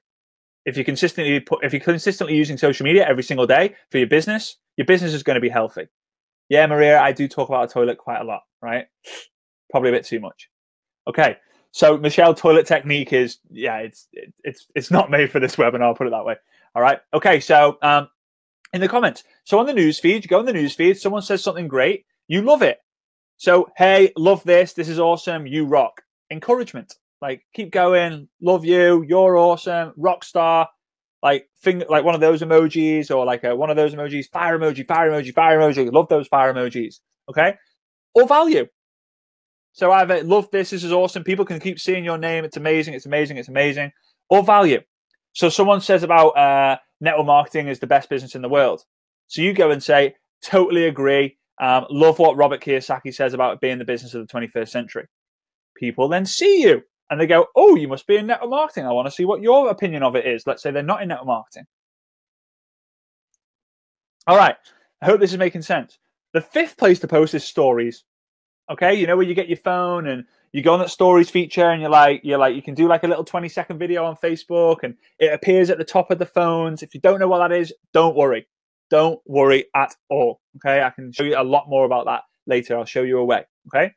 If you're consistently using social media every single day for your business is going to be healthy. Yeah, Maria, I do talk about a toilet quite a lot, right? Probably a bit too much. Okay, so Michelle, toilet technique is, yeah, it's not made for this webinar. I'll put it that way. All right. Okay, so in the comments, so on the news feed, you go in the news feed, someone says something great, you love it. So hey, love this. This is awesome. You rock. Encouragement. Like, keep going, love you, you're awesome, rock star, like one of those emojis, or like one of those emojis, fire emoji, fire emoji, fire emoji. Love those fire emojis. Okay, or value. So either love this is awesome, people can keep seeing your name, it's amazing, it's amazing, it's amazing, or value. So someone says about network marketing is the best business in the world. So you go and say, totally agree. Love what Robert Kiyosaki says about being the business of the 21st century. People then see you. And they go, oh, you must be in network marketing. I want to see what your opinion of it is. Let's say they're not in network marketing. All right. I hope this is making sense. The fifth place to post is stories. Okay. You know, where you get your phone and you go on that stories feature, and you're like, you can do like a little 20-second video on Facebook, and it appears at the top of the phones. If you don't know what that is, don't worry. Don't worry at all. Okay. I can show you a lot more about that later. I'll show you a way. Okay.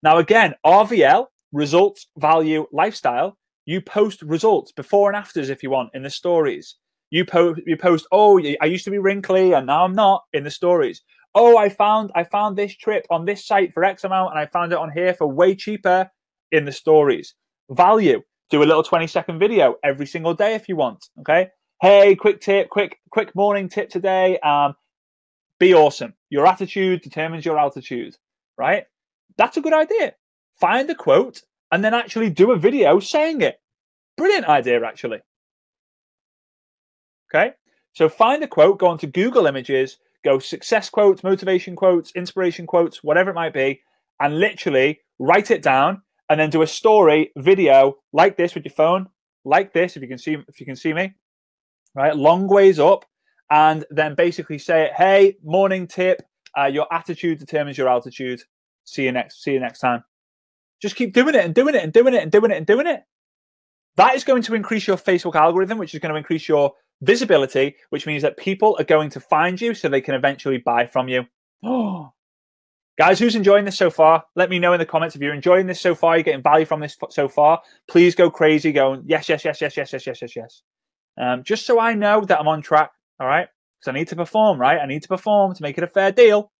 Now, again, RVL, results, value, lifestyle. You post results before and afters if you want in the stories. You post, oh, I used to be wrinkly and now I'm not, in the stories. Oh, I found this trip on this site for X amount, and I found it on here for way cheaper, in the stories. Value, do a little 20-second video every single day if you want. Okay. Hey, quick tip, quick morning tip today. Be awesome. Your attitude determines your altitude, right? That's a good idea. Find a quote and then actually do a video saying it. Brilliant idea, actually. Okay, so find a quote, go onto Google Images, go success quotes, motivation quotes, inspiration quotes, whatever it might be, and literally write it down, and then do a story video like this with your phone, like this, if you can see me, right, long ways up, and then basically say, hey, morning tip, your attitude determines your altitude. See you next time. Just keep doing it and doing it and doing it and doing it and doing it. That is going to increase your Facebook algorithm, which is going to increase your visibility, which means that people are going to find you so they can eventually buy from you. Oh, guys, who's enjoying this so far? Let me know in the comments if you're enjoying this so far, you're getting value from this so far. Please go crazy, going yes, yes, yes, yes, yes, yes, yes, yes, yes. Just so I know that I'm on track, all right? Because I need to perform, right? I need to perform to make it a fair deal.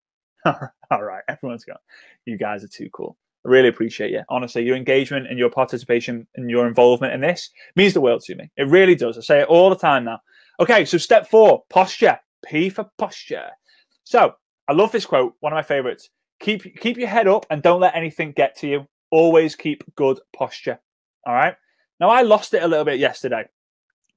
All right, everyone's going, you guys are too cool. I really appreciate you. Honestly, your engagement and your participation and your involvement in this means the world to me. It really does. I say it all the time now. Okay, so step 4, posture. P for posture. So I love this quote, one of my favorites. Keep your head up and don't let anything get to you. Always keep good posture. All right. Now, I lost it a little bit yesterday.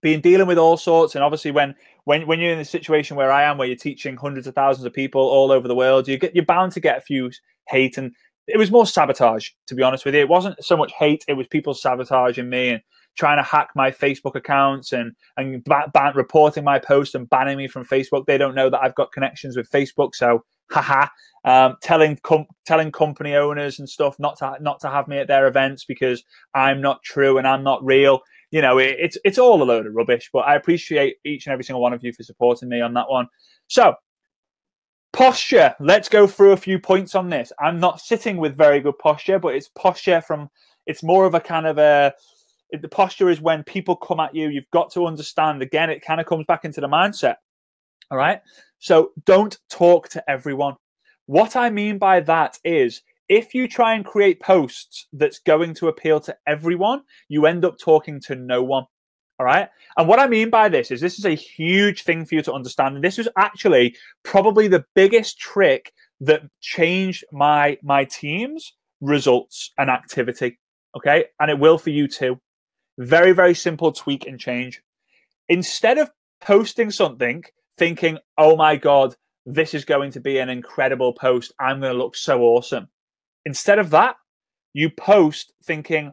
Dealing with all sorts, and obviously when you're in a situation where I am, where you're teaching hundreds of thousands of people all over the world, you're bound to get a few hate, and it was more sabotage, to be honest with you. It wasn't so much hate, it was people sabotaging me and trying to hack my Facebook accounts and reporting my post and banning me from Facebook. They don't know that I've got connections with Facebook, so haha. Telling company owners and stuff not to have me at their events because I'm not true and I'm not real. You know, it's all a load of rubbish, but I appreciate each and every single one of you for supporting me on that one. So Posture. Let's go through a few points on this. I'm not sitting with very good posture, but it's posture it's more of a kind of the posture is when people come at you. You've got to understand, again, it kind of comes back into the mindset. All right. So don't talk to everyone. What I mean by that is if you try and create posts that's going to appeal to everyone, you end up talking to no one. All right. And what I mean by this is a huge thing for you to understand. And this was actually probably the biggest trick that changed my team's results and activity. Okay. And it will for you too. Very, very simple tweak and change. Instead of posting something thinking, oh my God, this is going to be an incredible post, I'm going to look so awesome. Instead of that, you post thinking,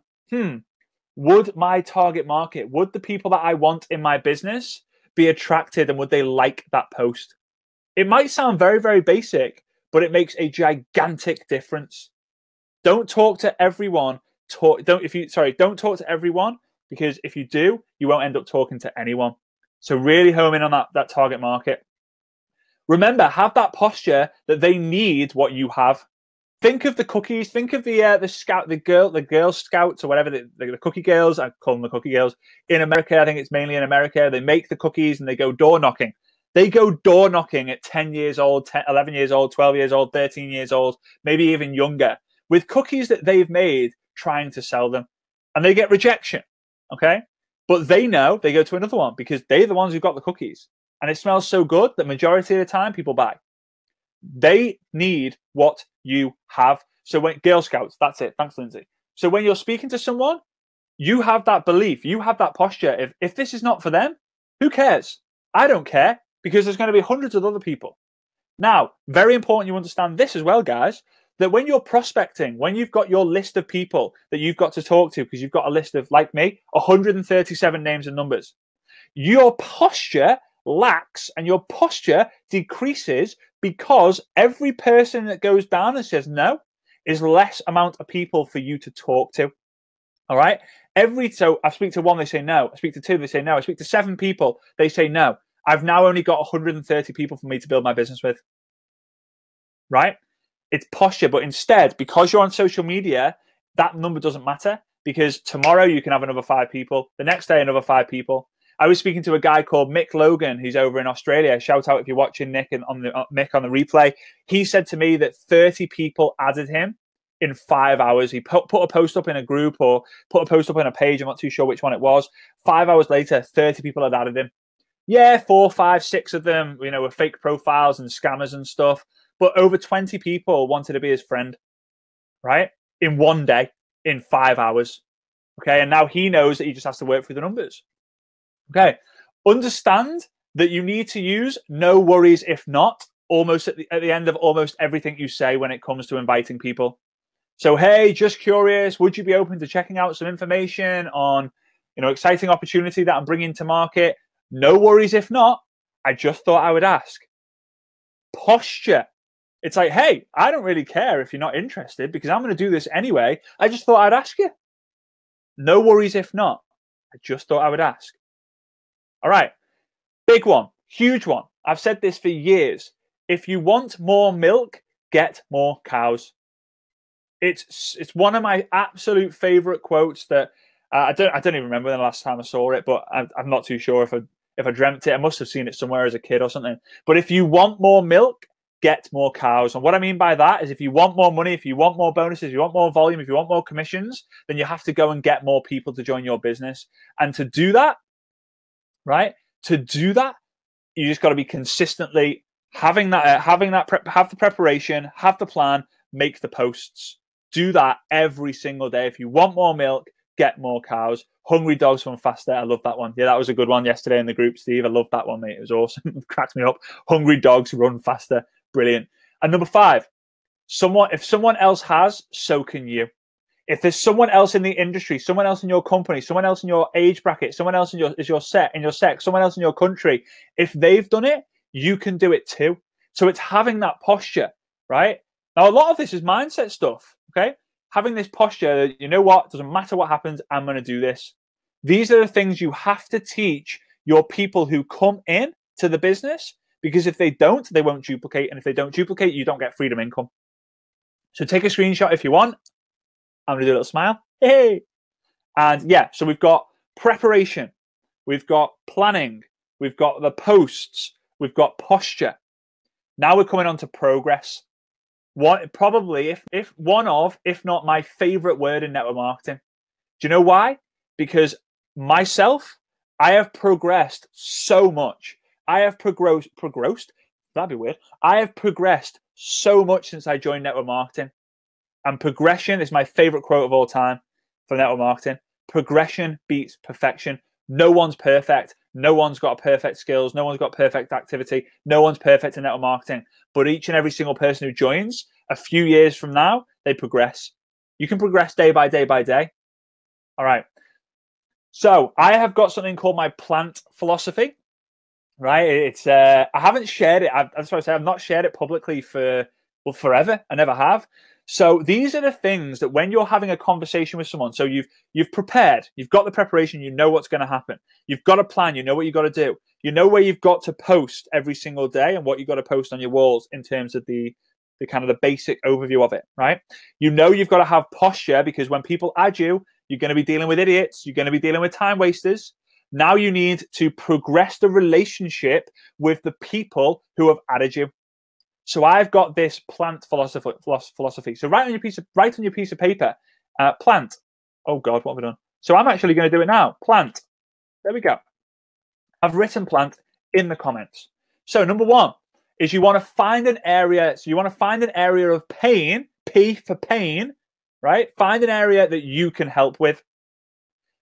would my target market, would the people that I want in my business be attracted and would they like that post? It might sound very, very basic, but it makes a gigantic difference. Don't talk to everyone. Don't talk to everyone, because if you do, you won't end up talking to anyone. So really home in on that target market. Remember, have that posture that they need what you have. Think of the cookies. Think of the Girl Scouts or whatever, the cookie girls. I call them the cookie girls. In America, I think it's mainly in America. They make the cookies and they go door knocking. They go door knocking at 10 years old, 11 years old, 12 years old, 13 years old, maybe even younger, with cookies that they've made trying to sell them. And they get rejection, okay? But they know they go to another one because they're the ones who've got the cookies. And it smells so good that majority of the time people buy. They need what you have. So when Girl Scouts, that's it. Thanks, Lindsay. So when you're speaking to someone, you have that belief, you have that posture. If this is not for them, who cares? I don't care, because there's going to be hundreds of other people. Now, very important you understand this as well, guys, that when you're prospecting, when you've got your list of people that you've got to talk to, because you've got a list of, like me, 137 names and numbers, your posture lacks and your posture decreases because every person that goes down and says no is less amount of people for you to talk to. All right. So I speak to one, they say no. I speak to two, they say no. I speak to 7 people, they say no. I've now only got 130 people for me to build my business with. Right? It's posture. But instead, because you're on social media, that number doesn't matter, because tomorrow you can have another 5 people. The next day, another 5 people. I was speaking to a guy called Mick Logan, who's over in Australia. Shout out if you're watching Nick and Mick on the replay. He said to me that 30 people added him in 5 hours. He put a post up in a group or put a post up on a page. I'm not too sure which one it was. 5 hours later, 30 people had added him. Yeah, 4, 5, 6 of them, were fake profiles and scammers and stuff. But over 20 people wanted to be his friend, right? In one day, in 5 hours. Okay, and now he knows that he just has to work through the numbers. Okay, understand that you need to use no worries if not almost at the end of almost everything you say when it comes to inviting people. So, hey, just curious, would you be open to checking out some information on, exciting opportunity that I'm bringing to market? No worries if not. I just thought I would ask. Posture. It's like, hey, I don't really care if you're not interested because I'm going to do this anyway. I just thought I'd ask you. No worries if not. I just thought I would ask. All right, big one, huge one. I've said this for years. If you want more milk, get more cows. It's one of my absolute favorite quotes that I don't even remember the last time I saw it, but I'm not too sure if I dreamt it. I must have seen it somewhere as a kid or something. But if you want more milk, get more cows. And what I mean by that is if you want more money, if you want more bonuses, if you want more volume, if you want more commissions, then you have to go and get more people to join your business. And to do that, right? To do that, you just got to be consistently have the preparation, have the plan, make the posts. Do that every single day. If you want more milk, get more cows. Hungry dogs run faster. I love that one. Yeah, that was a good one yesterday in the group, Steve. I love that one, mate. It was awesome. It cracked me up. Hungry dogs run faster. Brilliant. And number 5, if someone else has, so can you. If there's someone else in the industry, someone else in your company, someone else in your age bracket, someone else in your sex, someone else in your country, if they've done it, you can do it too. So it's having that posture, right? Now, a lot of this is mindset stuff, okay? Having this posture that, you know what, doesn't matter what happens, I'm going to do this. These are the things you have to teach your people who come in to the business Because if they don't, they won't duplicate. And if they don't duplicate, you don't get freedom income. So take a screenshot if you want. I'm going to do a little smile. Hey. And yeah, so we've got preparation. We've got planning. We've got the posts. We've got posture. Now we're coming on to progress. What probably, if not my favorite word in network marketing. Do you know why? Because myself, I have progressed so much. I have progressed. That'd be weird. I have progressed so much since I joined network marketing. And progression is my favorite quote of all time for network marketing. Progression beats perfection. No one's perfect. No one's got perfect skills. No one's got perfect activity. No one's perfect in network marketing. But each and every single person who joins, a few years from now, they progress. You can progress day by day by day. All right. So I have got something called my plant philosophy. Right. It's I haven't shared it. That's what I say. I've not shared it publicly for forever. I never have. So these are the things that when you're having a conversation with someone, so you've prepared, you've got the preparation, you know what's going to happen. You've got a plan, you know what you've got to do. You know where you've got to post every single day and what you've got to post on your walls in terms of the kind of the basic overview of it, right? You know you've got to have posture because when people add you, you're going to be dealing with idiots, you're going to be dealing with time wasters. Now you need to progress the relationship with the people who have added you. So I've got this plant philosophy. So write on your piece of paper, plant. Oh God, what have I done? So I'm actually going to do it now. Plant. There we go. I've written plant in the comments. So number one is you want to find an area. So you want to find an area of pain, P for pain, right? Find an area that you can help with.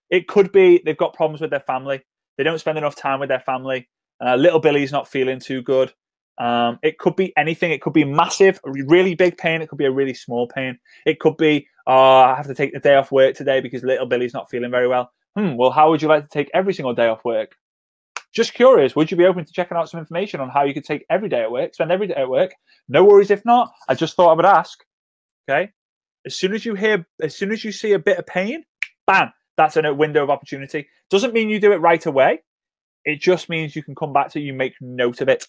It could be they've got problems with their family. They don't spend enough time with their family. Little Billy's not feeling too good. It could be anything. It could be massive, a really big pain. It could be a really small pain. It could be, I have to take the day off work today because little Billy's not feeling very well. Well, how would you like to take every single day off work? Just curious, would you be open to checking out some information on how you could take every day at work, spend every day at work? No worries if not. I just thought I would ask. Okay. As soon as you see a bit of pain, bam, that's a window of opportunity. Doesn't mean you do it right away. It just means you can come back to it, you make note of it.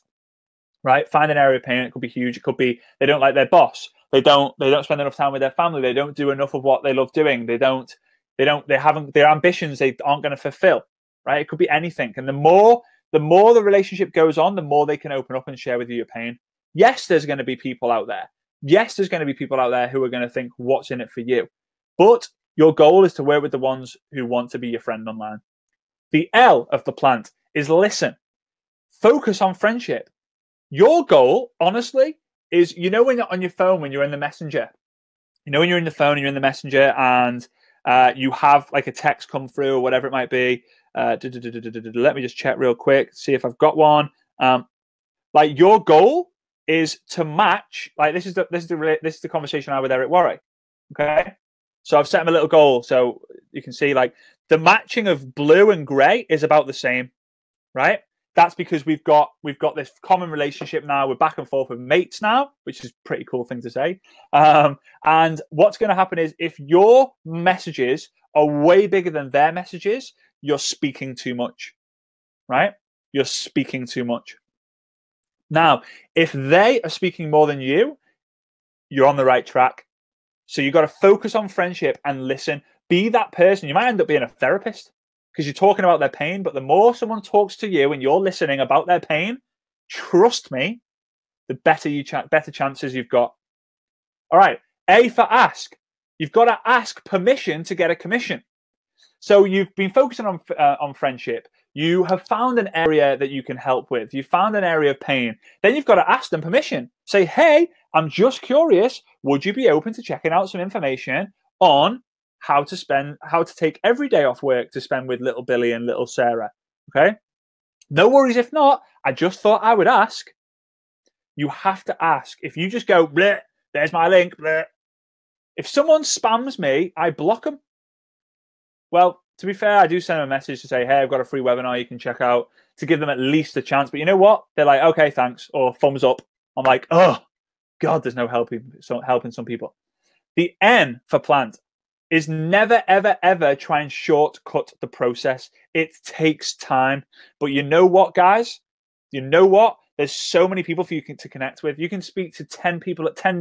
Right? Find an area of pain. It could be huge. It could be they don't like their boss. They don't spend enough time with their family. They don't do enough of what they love doing. They haven't their ambitions they aren't going to fulfill. Right? It could be anything. And the more the relationship goes on, the more they can open up and share with you your pain. Yes, there's going to be people out there. Yes, there's going to be people out there who are going to think, what's in it for you? But your goal is to work with the ones who want to be your friend online. The L of the plant is listen. Focus on friendship. Your goal, honestly, is, when you're on your phone, when you're in the messenger, when you're in the phone and you're in the messenger and you have like a text come through or whatever it might be. Let me just check real quick, see if I've got one. Like your goal is to match, like this is the conversation I had with Eric Worre. Okay. So I've set him a little goal. So you can see like the matching of blue and gray is about the same, right? That's because we've got this common relationship now. We're back and forth with mates now, which is a pretty cool thing to say. And what's going to happen is if your messages are way bigger than their messages, you're speaking too much, right? You're speaking too much. Now, if they are speaking more than you, you're on the right track. So you've got to focus on friendship and listen. Be that person. You might end up being a therapist, because you're talking about their pain, but the more someone talks to you and you're listening about their pain, trust me, the better chances you've got. All right, A for ask. You've got to ask permission to get a commission. So you've been focusing on friendship. You have found an area that you can help with. You found an area of pain. Then you've got to ask them permission. Say, hey, I'm just curious. Would you be open to checking out some information on how to take every day off work to spend with little Billy and little Sarah? Okay. No worries if not. I just thought I would ask. You have to ask. If you just go, bleh, there's my link, bleh. If someone spams me, I block them. Well, to be fair, I do send them a message to say, hey, I've got a free webinar you can check out, to give them at least a chance. But you know what? They're like, okay, thanks, or thumbs up. I'm like, oh, God, there's no helping some people. The N for plant is never, ever, ever try and shortcut the process. It takes time. But you know what, guys? You know what? There's so many people for you to connect with. You can speak to 10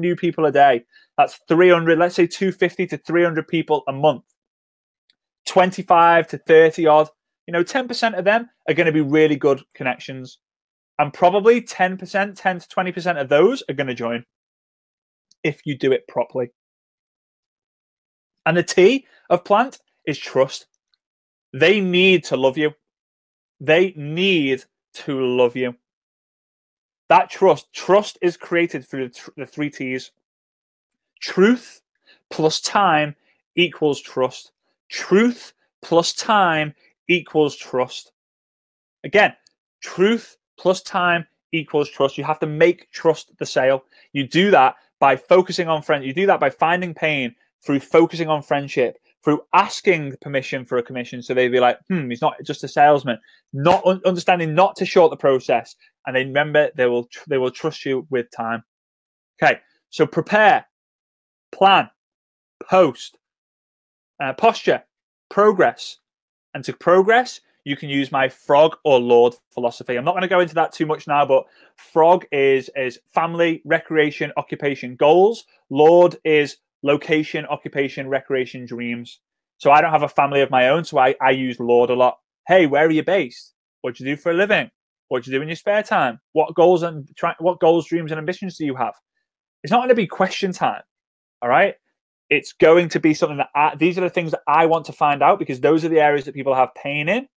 new people a day. That's 300, let's say 250 to 300 people a month. 25 to 30 odd. 10% of them are going to be really good connections. And probably 10 to 20% of those are going to join if you do it properly. And the T of plant is trust. They need to love you. They need to love you. That trust is created through the 3 T's. Truth plus time equals trust. Truth plus time equals trust. Again, truth plus time equals trust. You have to make trust the sale. You do that by focusing on friends. You do that by finding pain through focusing on friendship, through asking permission for a commission. So they'd be like, he's not just a salesman. Not understanding not to short the process. And then remember, they will trust you with time. Okay, so prepare, plan, post, posture, progress. And to progress, you can use my frog or Lord philosophy. I'm not going to go into that too much now, but frog is family, recreation, occupation, goals. Lord is location, occupation, recreation, dreams. So I don't have a family of my own, so I use Lord a lot. Hey, where are you based? What do you do for a living? What do you do in your spare time? What goals, dreams, and ambitions do you have? It's not going to be question time, all right? It's going to be something that these are the things that I want to find out, because those are the areas that people have pain in,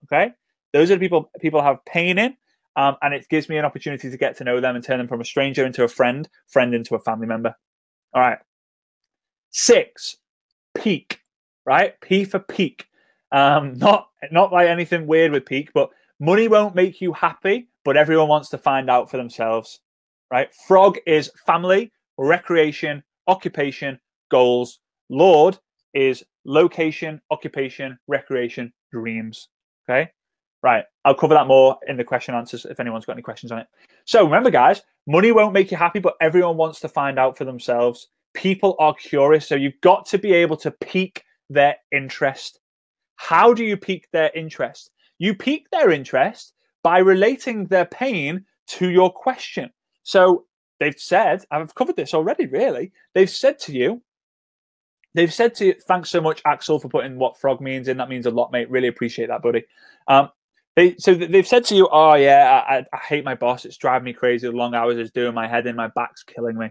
okay? Those are the people have pain in, and it gives me an opportunity to get to know them and turn them from a stranger into a friend into a family member. All right. 6, peak, right? P for peak. Not like anything weird with peak, but money won't make you happy, but everyone wants to find out for themselves, right? Frog is family, recreation, occupation, goals. Lord is location, occupation, recreation, dreams. Okay, right. I'll cover that more in the question answers if anyone's got any questions on it. So remember, guys, money won't make you happy, but everyone wants to find out for themselves. People are curious, so you've got to be able to pique their interest. How do you pique their interest? You pique their interest by relating their pain to your question. So they've said, I've covered this already, really. They've said to you, thanks so much, Axel, for putting what frog means in. That means a lot, mate. Really appreciate that, buddy. They've said to you, oh, yeah, I hate my boss. It's driving me crazy. The long hours is doing my head in. My back's killing me.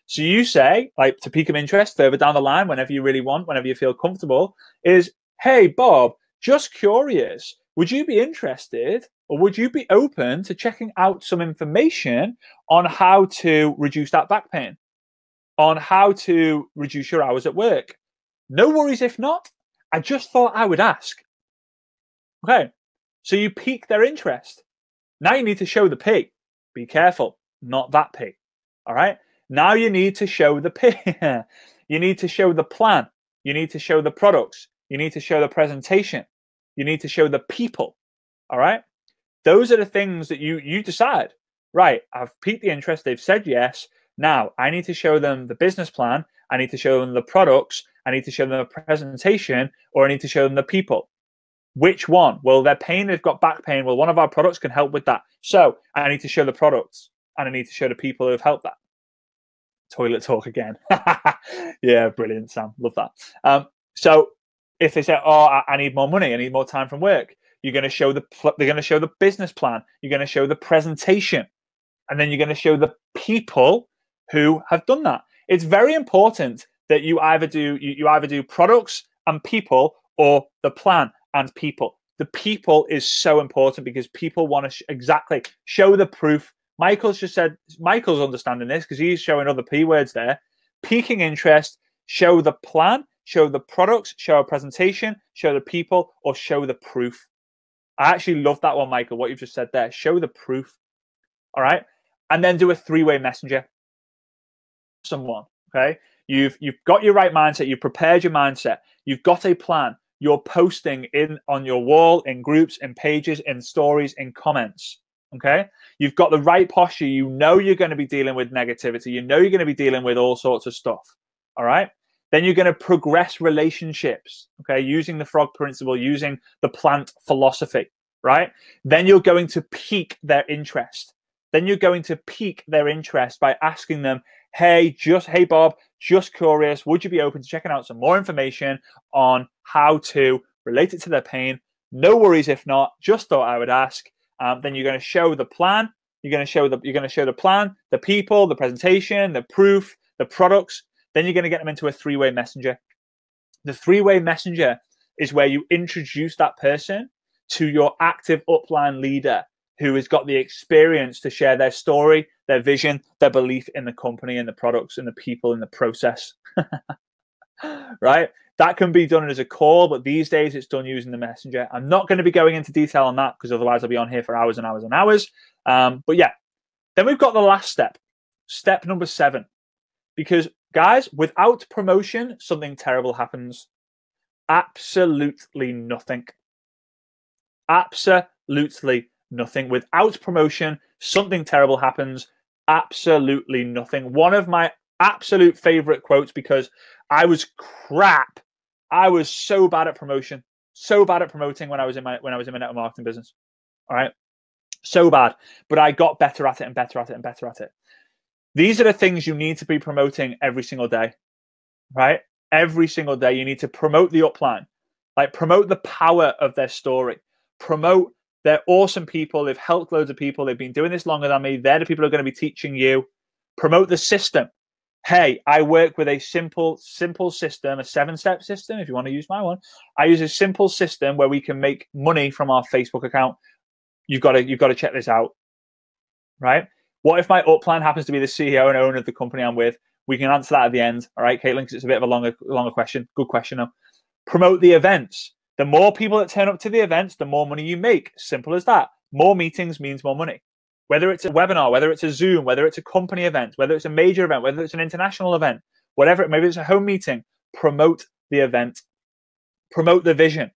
So you say, like, to pique of interest further down the line, whenever you really want, whenever you feel comfortable, is, hey, Bob, just curious, would you be interested or would you be open to checking out some information on how to reduce that back pain, on how to reduce your hours at work? No worries if not. I just thought I would ask. Okay, so you pique their interest. Now you need to show the P. Be careful, not that P. All right? Now you need to show the P. You need to show the plan. You need to show the products. You need to show the presentation. You need to show the people. All right? Those are the things that you decide. Right, I've piqued the interest. They've said yes. Now I need to show them the business plan. I need to show them the products. I need to show them the presentation, or I need to show them the people. Which one? Well, they're pain. They've got back pain. Well, one of our products can help with that. So I need to show the products, and I need to show the people who have helped that. Toilet talk again. Yeah, brilliant, Sam. Love that. So if they say, "Oh, I need more money. I need more time from work," they're going to show the business plan. You're going to show the presentation, and then you're going to show the people who have done that. It's very important that you either do products and people, or the plan and people. The people is so important because people want to exactly show the proof. Michael's just said, Michael's understanding this because he's showing other P words there. Piquing interest, show the plan, show the products, show a presentation, show the people, or show the proof. I actually love that one, Michael, what you've just said there. Show the proof. All right. And then do a 3-way messenger. Someone, okay? You've got your right mindset. You've prepared your mindset. You've got a plan. You're posting on your wall, in groups, in pages, in stories, in comments. Okay, you've got the right posture. You know you're going to be dealing with negativity. You know you're going to be dealing with all sorts of stuff. All right. Then you're going to progress relationships. Okay, using the frog principle, using the plant philosophy. Right. Then you're going to pique their interest. then you're going to pique their interest by asking them, hey Bob, just curious, would you be open to checking out some more information on how to relate it to their pain? No worries if not, just thought I would ask. Then you're going to show the plan. You're going to show the plan, the people, the presentation, the proof, the products. Then you're going to get them into a three-way messenger. The three-way messenger is where you introduce that person to your active upline leader who has got the experience to share their story, their vision, their belief in the company and the products and the people in the process. Right? That can be done as a call, but these days it's done using the messenger. I'm not going to be going into detail on that because otherwise I'll be on here for hours and hours and hours. But yeah, then we've got the last step, step number 7. Because guys, without promotion, something terrible happens. Absolutely nothing. Absolutely nothing. Without promotion, something terrible happens. Absolutely nothing. One of my absolute favorite quotes, because I was crap. I was so bad at promotion, so bad at promoting when I was in my network marketing business. All right, so bad, but I got better at it and better at it and better at it. These are the things you need to be promoting every single day, right? Every single day, you need to promote the upline, like promote the power of their story, promote they're awesome people. They've helped loads of people. They've been doing this longer than me. They're the people who are going to be teaching you. Promote the system. Hey, I work with a simple system, a 7-step system. If you want to use my one, I use a simple system where we can make money from our Facebook account. You've got to check this out, right? What if my upline happens to be the CEO and owner of the company I'm with? We can answer that at the end. All right, Caitlin, because it's a bit of a longer question. Good question, though. Promote the events. The more people that turn up to the events, the more money you make. Simple as that. More meetings means more money. Whether it's a webinar, whether it's a Zoom, whether it's a company event, whether it's a major event, whether it's an international event, whatever, maybe it's a home meeting, promote the event. Promote the vision.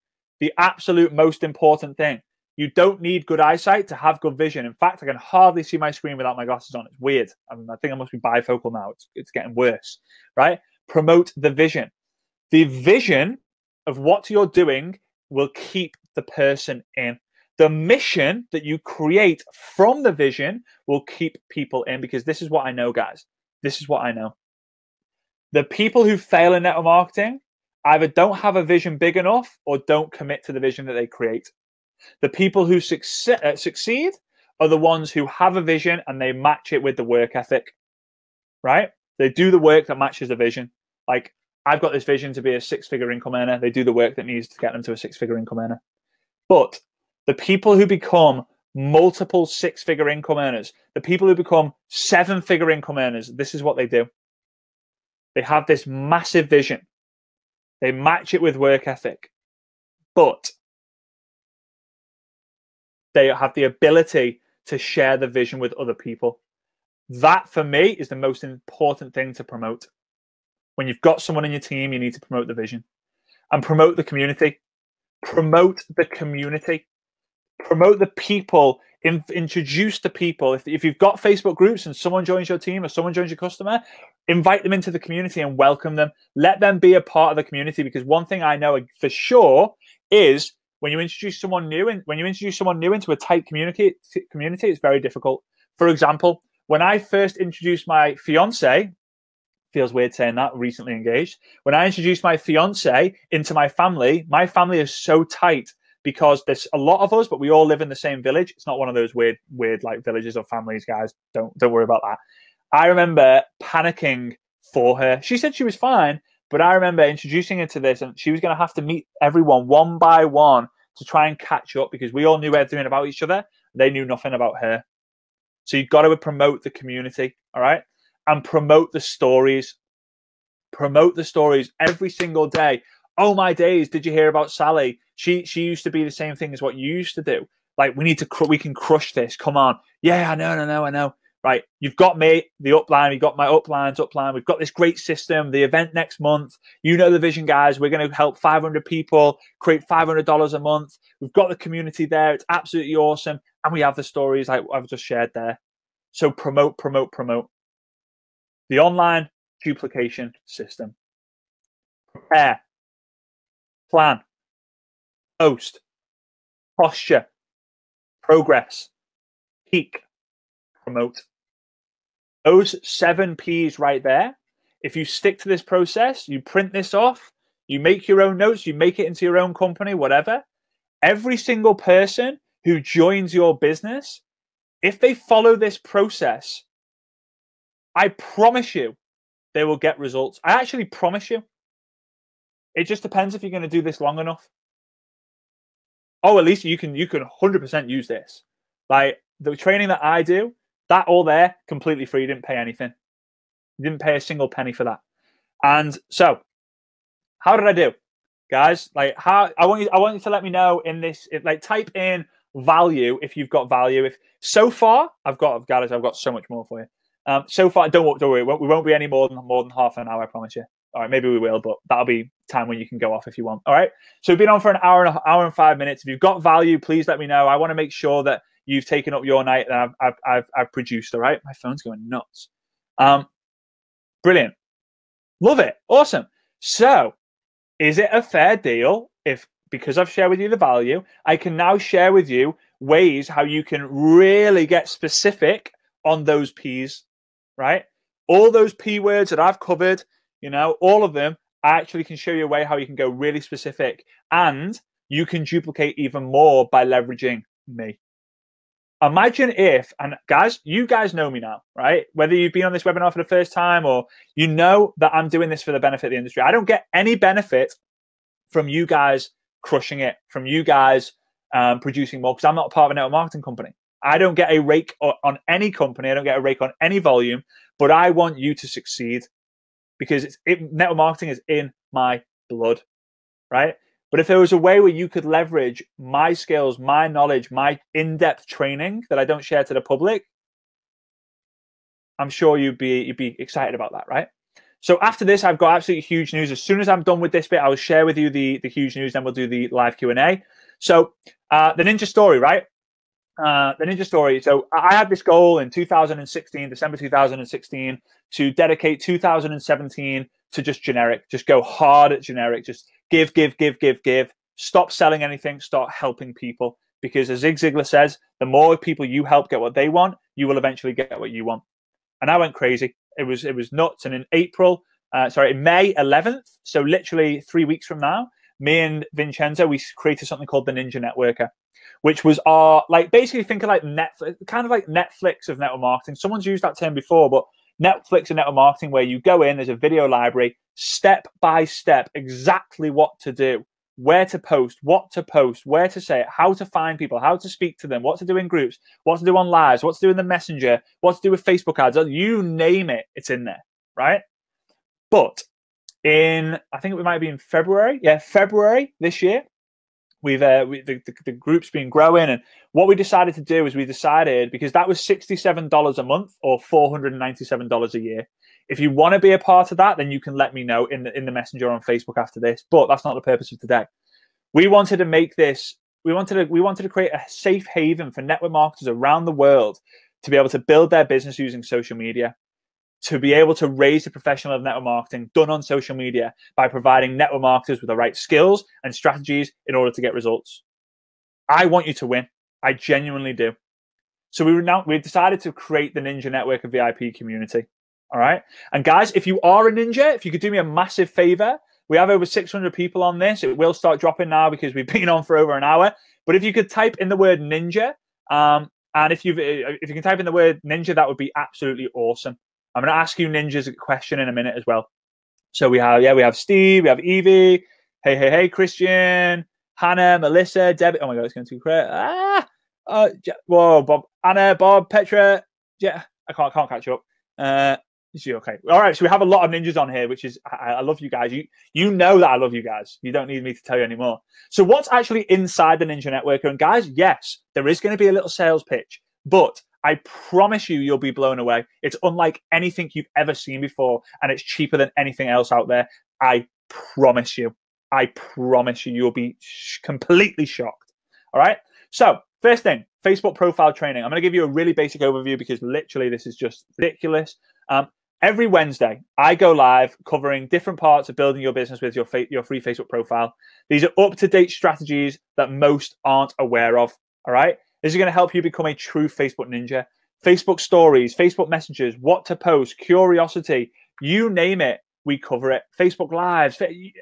The absolute most important thing. You don't need good eyesight to have good vision. In fact, I can hardly see my screen without my glasses on. It's weird. I think I must be bifocal now. It's getting worse, right? Promote the vision. The vision of what you're doing will keep the person in. The mission that you create from the vision will keep people in, because this is what I know, guys. This is what I know. The people who fail in network marketing either don't have a vision big enough or don't commit to the vision that they create. The people who succeed are the ones who have a vision and they match it with the work ethic, right? They do the work that matches the vision. Like, I've got this vision to be a 6-figure income earner. They do the work that needs to get them to a 6-figure income earner. But the people who become multiple 6-figure income earners, the people who become 7-figure income earners, this is what they do. They have this massive vision. They match it with work ethic. But they have the ability to share the vision with other people. That, for me, is the most important thing to promote. When you've got someone in your team, you need to promote the vision and promote the community. Promote the community. Promote the people. Introduce the people. If you've got Facebook groups and someone joins your team or someone joins your customer, invite them into the community and welcome them. Let them be a part of the community, because one thing I know for sure is when you introduce someone new into a tight community, it's very difficult. For example, when I first introduced my fiance, feels weird saying that, recently engaged. When I introduced my fiance into my family is so tight because there's a lot of us, but we all live in the same village. It's not one of those weird like villages or families, guys. Don't worry about that. I remember panicking for her. She said she was fine, but I remember introducing her to this, and she was going to have to meet everyone one by one to try and catch up, because we all knew everything about each other. They knew nothing about her. So you've got to promote the community, all right? And promote the stories. Promote the stories every single day. Oh my days, did you hear about Sally? She used to be the same thing as what you used to do. Like, we can crush this. Come on. Yeah, I know. Right, you've got me, the upline, you've got my upline's upline. We've got this great system, the event next month. You know the vision, guys. We're going to help 500 people create $500 a month. We've got the community there. It's absolutely awesome. And we have the stories like I've just shared there. So promote. The online duplication system. Prepare. Plan. Post. Posture. Progress. Peak. promote. Those 7 P's right there, if you stick to this process, you print this off, you make your own notes, you make it into your own company, whatever. Every single person who joins your business, if they follow this process, I promise you they will get results. I actually promise you. It just depends if you're going to do this long enough. Oh, at least you can 100% use this. Like the training that I do, that all there, completely free. You didn't pay anything. You didn't pay a single penny for that. And so, how did I do, guys? Like, how I want you to let me know in this. Like, type in value if you've got value. If so far, I've got so much more for you. So far, don't worry. We won't be any more than half an hour. I promise you. All right, maybe we will, but that'll be time when you can go off if you want. All right. So we've been on for an hour and 5 minutes. If you've got value, please let me know. I want to make sure that you've taken up your night that I've produced. All right. My phone's going nuts. Brilliant. Love it. Awesome. So is it a fair deal if, because I've shared with you the value, I can now share with you ways how you can really get specific on those P's, right? All those P words that I've covered, you know, all of them, I actually can show you a way how you can go really specific, and you can duplicate even more by leveraging me. Imagine if, and guys, you guys know me now, right? Whether you've been on this webinar for the first time or you know that I'm doing this for the benefit of the industry. I don't get any benefit from you guys crushing it, from you guys producing more, because I'm not part of a network marketing company. I don't get a rake on any company. I don't get a rake on any volume, but I want you to succeed because network marketing is in my blood, right? But if there was a way where you could leverage my skills, my knowledge, my in-depth training that I don't share to the public, I'm sure you'd be excited about that, right? So after this, I've got absolutely huge news. As soon as I'm done with this bit, I will share with you the huge news, then we'll do the live Q&A. So the Ninja Story, right? The Ninja Story. So I had this goal in 2016, December 2016, to dedicate 2017 to just generic, just go hard at generic, just give. Stop selling anything, start helping people. Because as Zig Ziglar says, the more people you help get what they want, you will eventually get what you want. And I went crazy. It was nuts. And in May 11th, so literally 3 weeks from now, me and Vincenzo, we created something called the Ninja Networker, which was our, like, basically think of like Netflix, kind of like Netflix of network marketing. Someone's used that term before, but Netflix of network marketing, where you go in, there's a video library, step by step, exactly what to do, where to post, what to post, where to say it, how to find people, how to speak to them, what to do in groups, what to do on lives, what to do in the messenger, what to do with Facebook ads, you name it, it's in there, right? But I think it might be in February. Yeah, February this year. The group's been growing, and what we decided to do is because that was $67 a month or $497 a year. If you want to be a part of that, then you can let me know in the messenger on Facebook after this. But that's not the purpose of today. We wanted to make this. We wanted to create a safe haven for network marketers around the world to be able to build their business using social media, to be able to raise the profession of network marketing done on social media by providing network marketers with the right skills and strategies in order to get results. I want you to win. I genuinely do. So we've decided to create the Ninja Network of VIP community. All right. And guys, if you are a ninja, if you could do me a massive favor, we have over 600 people on this. It will start dropping now because we've been on for over an hour. But if you could type in the word ninja, and if you can type in the word ninja, that would be absolutely awesome. I'm going to ask you ninjas a question in a minute as well. So we have Steve, we have Evie, hey, Christian, Hannah, Melissa, Debbie. Oh my God, it's going too quick. Whoa, Bob, Anna, Bob, Petra. Yeah, I can't catch up. Okay. All right. So we have a lot of ninjas on here, which is, I love you guys. You know that I love you guys. You don't need me to tell you anymore. So what's actually inside the Ninja Networker? And guys, yes, there is going to be a little sales pitch, but I promise you'll be blown away. It's unlike anything you've ever seen before, and it's cheaper than anything else out there. I promise you. You'll be completely shocked. All right. So first thing, Facebook profile training. I'm going to give you a really basic overview because literally this is just ridiculous. Every Wednesday, I go live covering different parts of building your business with your free Facebook profile. These are up-to-date strategies that most aren't aware of. All right. This is going to help you become a true Facebook ninja. Facebook stories, Facebook messages, what to post, curiosity, you name it, we cover it. Facebook Lives,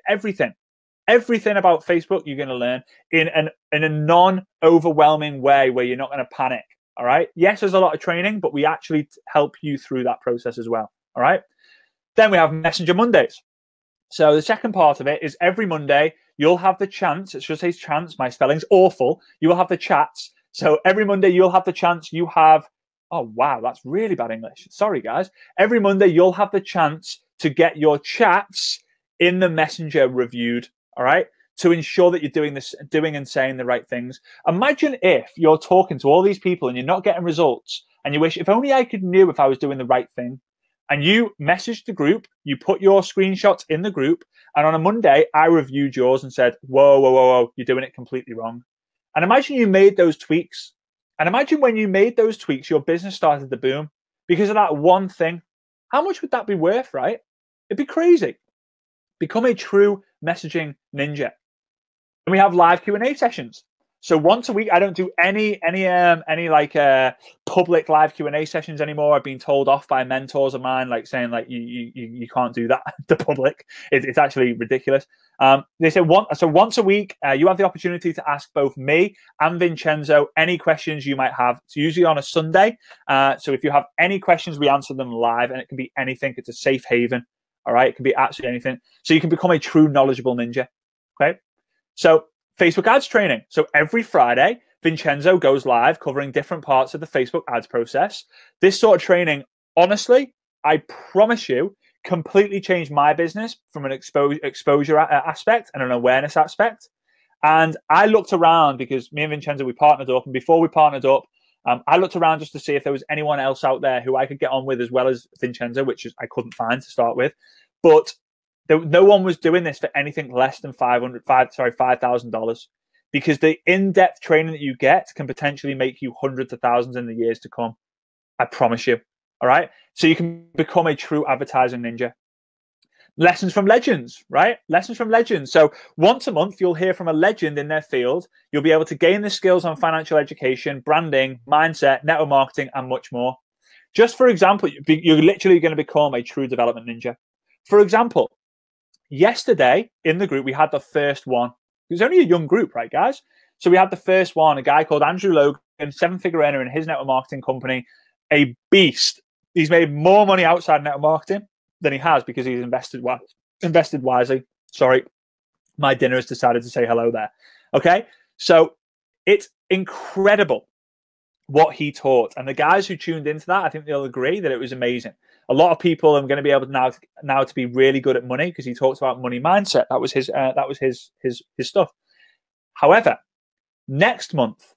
everything. Everything about Facebook you're going to learn in a non-overwhelming way where you're not going to panic, all right? Yes, there's a lot of training, but we actually help you through that process as well, all right? Then we have Messenger Mondays. So the second part of it is every Monday, you'll have the chance, it should say chance, my spelling's awful, you will have the chats. So every Monday, you'll have the chance, you have, oh, wow, that's really bad English. Sorry, guys. Every Monday, you'll have the chance to get your chats in the Messenger reviewed, all right, to ensure that you're doing and saying the right things. Imagine if you're talking to all these people and you're not getting results and you wish, if only I could knew if I was doing the right thing. And you messaged the group, you put your screenshots in the group, and on a Monday, I reviewed yours and said, whoa, whoa, whoa, whoa, you're doing it completely wrong. And imagine you made those tweaks. And imagine when you made those tweaks, your business started to boom because of that one thing. How much would that be worth, right? It'd be crazy. Become a true messaging ninja. And we have live Q&A sessions. So once a week, I don't do any like public live Q&A sessions anymore. I've been told off by mentors of mine, like saying like you can't do that to public. It's actually ridiculous. They say once a week, you have the opportunity to ask both me and Vincenzo any questions you might have. It's usually on a Sunday. So if you have any questions, we answer them live, and it can be anything. It's a safe haven. All right, it can be absolutely anything. So you can become a true knowledgeable ninja. Okay, so Facebook ads training. So every Friday, Vincenzo goes live covering different parts of the Facebook ads process. This sort of training, honestly, I promise you, completely changed my business from an exposure aspect and an awareness aspect. And I looked around because me and Vincenzo, we partnered up. And before we partnered up, I looked around just to see if there was anyone else out there who I could get on with as well as Vincenzo, which I couldn't find to start with. But no one was doing this for anything less than $5,000, because the in-depth training that you get can potentially make you hundreds of thousands in the years to come. I promise you. All right. So you can become a true advertising ninja. Lessons from legends, right? Lessons from legends. So once a month, you'll hear from a legend in their field. You'll be able to gain the skills on financial education, branding, mindset, network marketing, and much more. Just for example, you're literally going to become a true development ninja. For example, yesterday in the group, we had the first one. It was only a young group, right, guys? So we had the first one, a guy called Andrew Logan, 7-figure earner in his network marketing company, a beast. He's made more money outside network marketing than he has because he's invested wisely. Sorry, my dinner has decided to say hello there. Okay, so it's incredible what he taught, and the guys who tuned into that, I think they'll agree that it was amazing. A lot of people are going to be able to now to be really good at money because he talks about money mindset. That was his stuff. However, next month,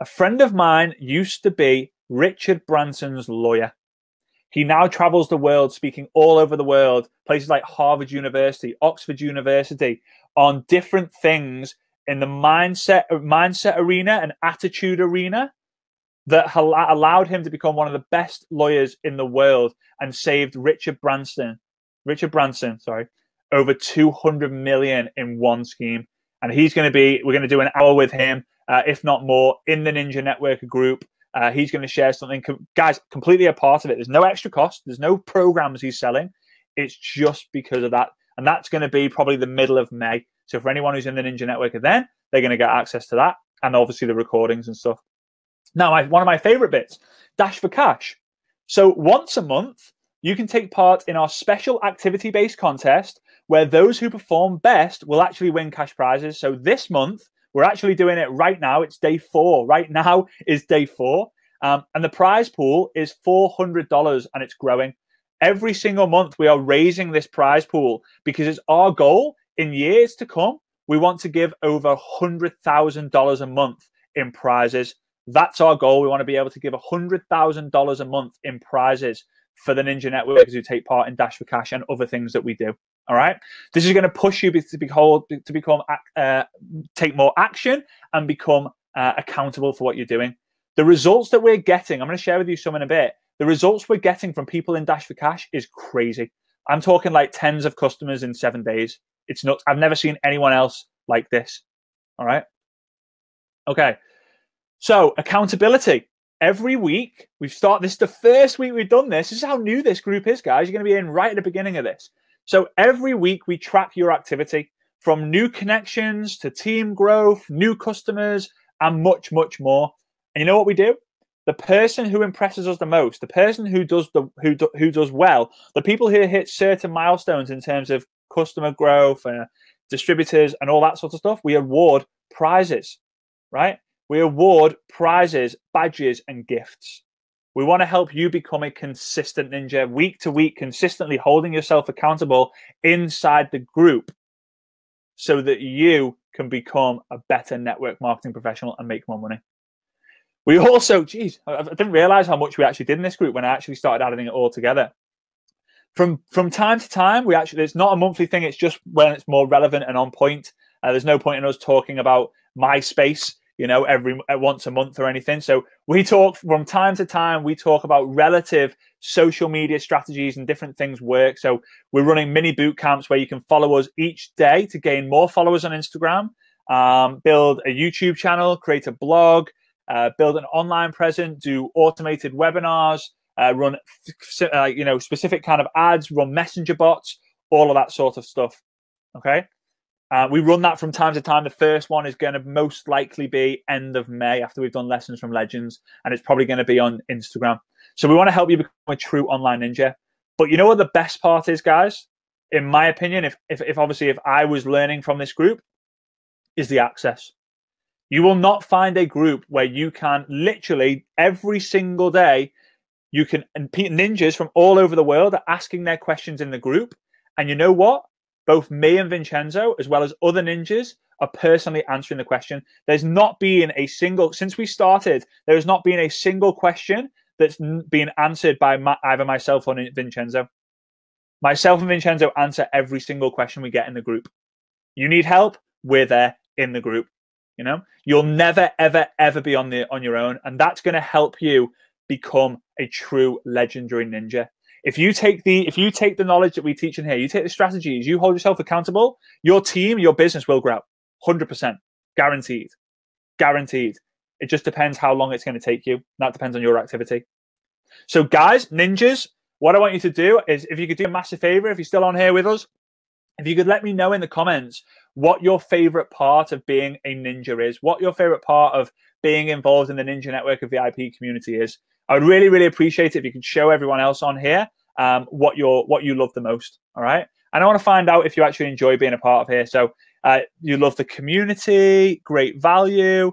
a friend of mine used to be Richard Branson's lawyer. He now travels the world, speaking all over the world, places like Harvard University, Oxford University, on different things in the mindset arena and attitude arena that allowed him to become one of the best lawyers in the world and saved Richard Branson, over 200 million in one scheme. And we're going to do an hour with him, if not more, in the Ninja Networker group. He's going to share something, guys, completely a part of it. There's no extra cost. There's no programs he's selling. It's just because of that. And that's going to be probably the middle of May. So for anyone who's in the Ninja Networker, then they're going to get access to that. And obviously the recordings and stuff. Now, one of my favorite bits, Dash for Cash. So once a month, you can take part in our special activity-based contest where those who perform best will actually win cash prizes. So this month, we're actually doing it right now. It's day 4. Right now is day 4. And the prize pool is $400 and it's growing. Every single month, we are raising this prize pool because it's our goal in years to come. We want to give over $100,000 a month in prizes. That's our goal. We want to be able to give $100,000 a month in prizes for the Ninja Networkers who take part in Dash for Cash and other things that we do. All right. This is going to push you to take more action and become accountable for what you're doing. The results that we're getting, I'm going to share with you some in a bit. The results we're getting from people in Dash for Cash is crazy. I'm talking like tens of customers in 7 days. It's nuts. I've never seen anyone else like this. All right. Okay. So accountability. every week, this is the first week we've done this. This is how new this group is, guys. You're going to be in right at the beginning of this. So every week we track your activity, from new connections to team growth, new customers, and much, much more. And you know what we do? The person who impresses us the most, the person who does well, the people who hit certain milestones in terms of customer growth and distributors and all that sort of stuff, we award prizes, right? We award prizes, badges, and gifts. We want to help you become a consistent ninja, week to week, consistently holding yourself accountable inside the group so that you can become a better network marketing professional and make more money. We also, geez, I didn't realize how much we actually did in this group when I actually started adding it all together. From time to time, it's not a monthly thing. It's just when it's more relevant and on point. There's no point in us talking about MySpace, you know, once a month or anything. So we talk from time to time. We talk about relative social media strategies and different things work. So we're running mini boot camps where you can follow us each day to gain more followers on Instagram, build a YouTube channel, create a blog, build an online presence, do automated webinars, run specific kind of ads, run messenger bots, all of that sort of stuff. Okay. We run that from time to time. The first one is going to most likely be end of May after we've done Lessons from Legends, and it's probably going to be on Instagram. So we want to help you become a true online ninja. But you know what the best part is, guys? In my opinion, if I was learning from this group, is the access. You will not find a group where you can literally every single day, and ninjas from all over the world are asking their questions in the group. And you know what? Both me and Vincenzo, as well as other ninjas, are personally answering the question. There's not been a single, since we started, there has not been a single question that's been answered by either myself or Vincenzo. Myself and Vincenzo answer every single question we get in the group. You need help? We're there in the group. You know, you'll never, ever, ever be on your own. And that's going to help you become a true legendary ninja. If you take the knowledge that we teach in here, you take the strategies, you hold yourself accountable, your team, your business will grow. 100%. Guaranteed. Guaranteed. It just depends how long it's going to take you. That depends on your activity. So guys, ninjas, what I want you to do is, if you could do a massive favor, if you're still on here with us, if you could let me know in the comments what your favorite part of being a ninja is, what your favorite part of being involved in the Ninja Network of VIP community is. I would really, really appreciate it if you could show everyone else on here what you love the most. All right. And I want to find out if you actually enjoy being a part of here. So you love the community, great value,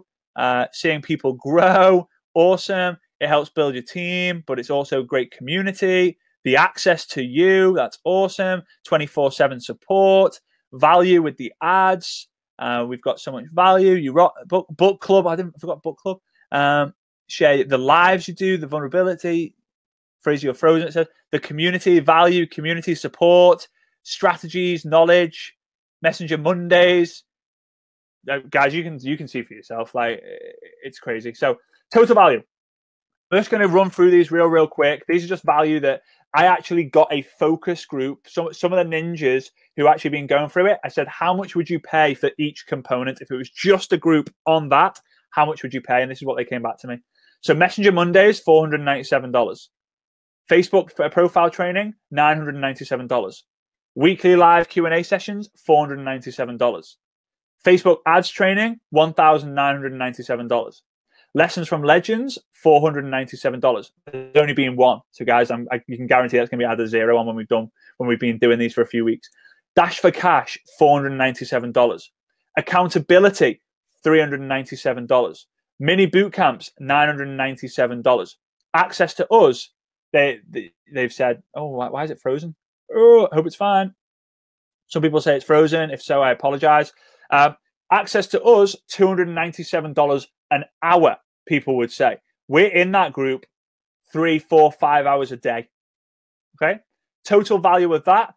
seeing people grow. Awesome. It helps build your team, but it's also great community. The access to you, that's awesome. 24/7 support, value with the ads. We've got so much value. You rock book club. I forgot book club. Share the lives you do, the vulnerability. Frazer, you're frozen. It says the community value, community support, strategies, knowledge, Messenger Mondays. Guys, you can see for yourself. Like, it's crazy. So total value. I'm just going to run through these real quick. These are just value that I actually got a focus group. Some of the ninjas who actually been going through it. I said, how much would you pay for each component? If it was just a group on that, how much would you pay? And this is what they came back to me. So Messenger Mondays, $497. Facebook profile training, $997. Weekly live Q&A sessions, $497. Facebook ads training, $1,997. Lessons from Legends, $497. There's only been one. So guys, you can guarantee that's going to be added 0 on when we've been doing these for a few weeks. Dash for Cash, $497. Accountability, $397. Mini boot camps, $997. Access to us, they've said, oh, why is it frozen? Oh, I hope it's fine. Some people say it's frozen. If so, I apologize. Access to us, $297 an hour, people would say. We're in that group 3, 4, 5 hours a day. Okay. Total value of that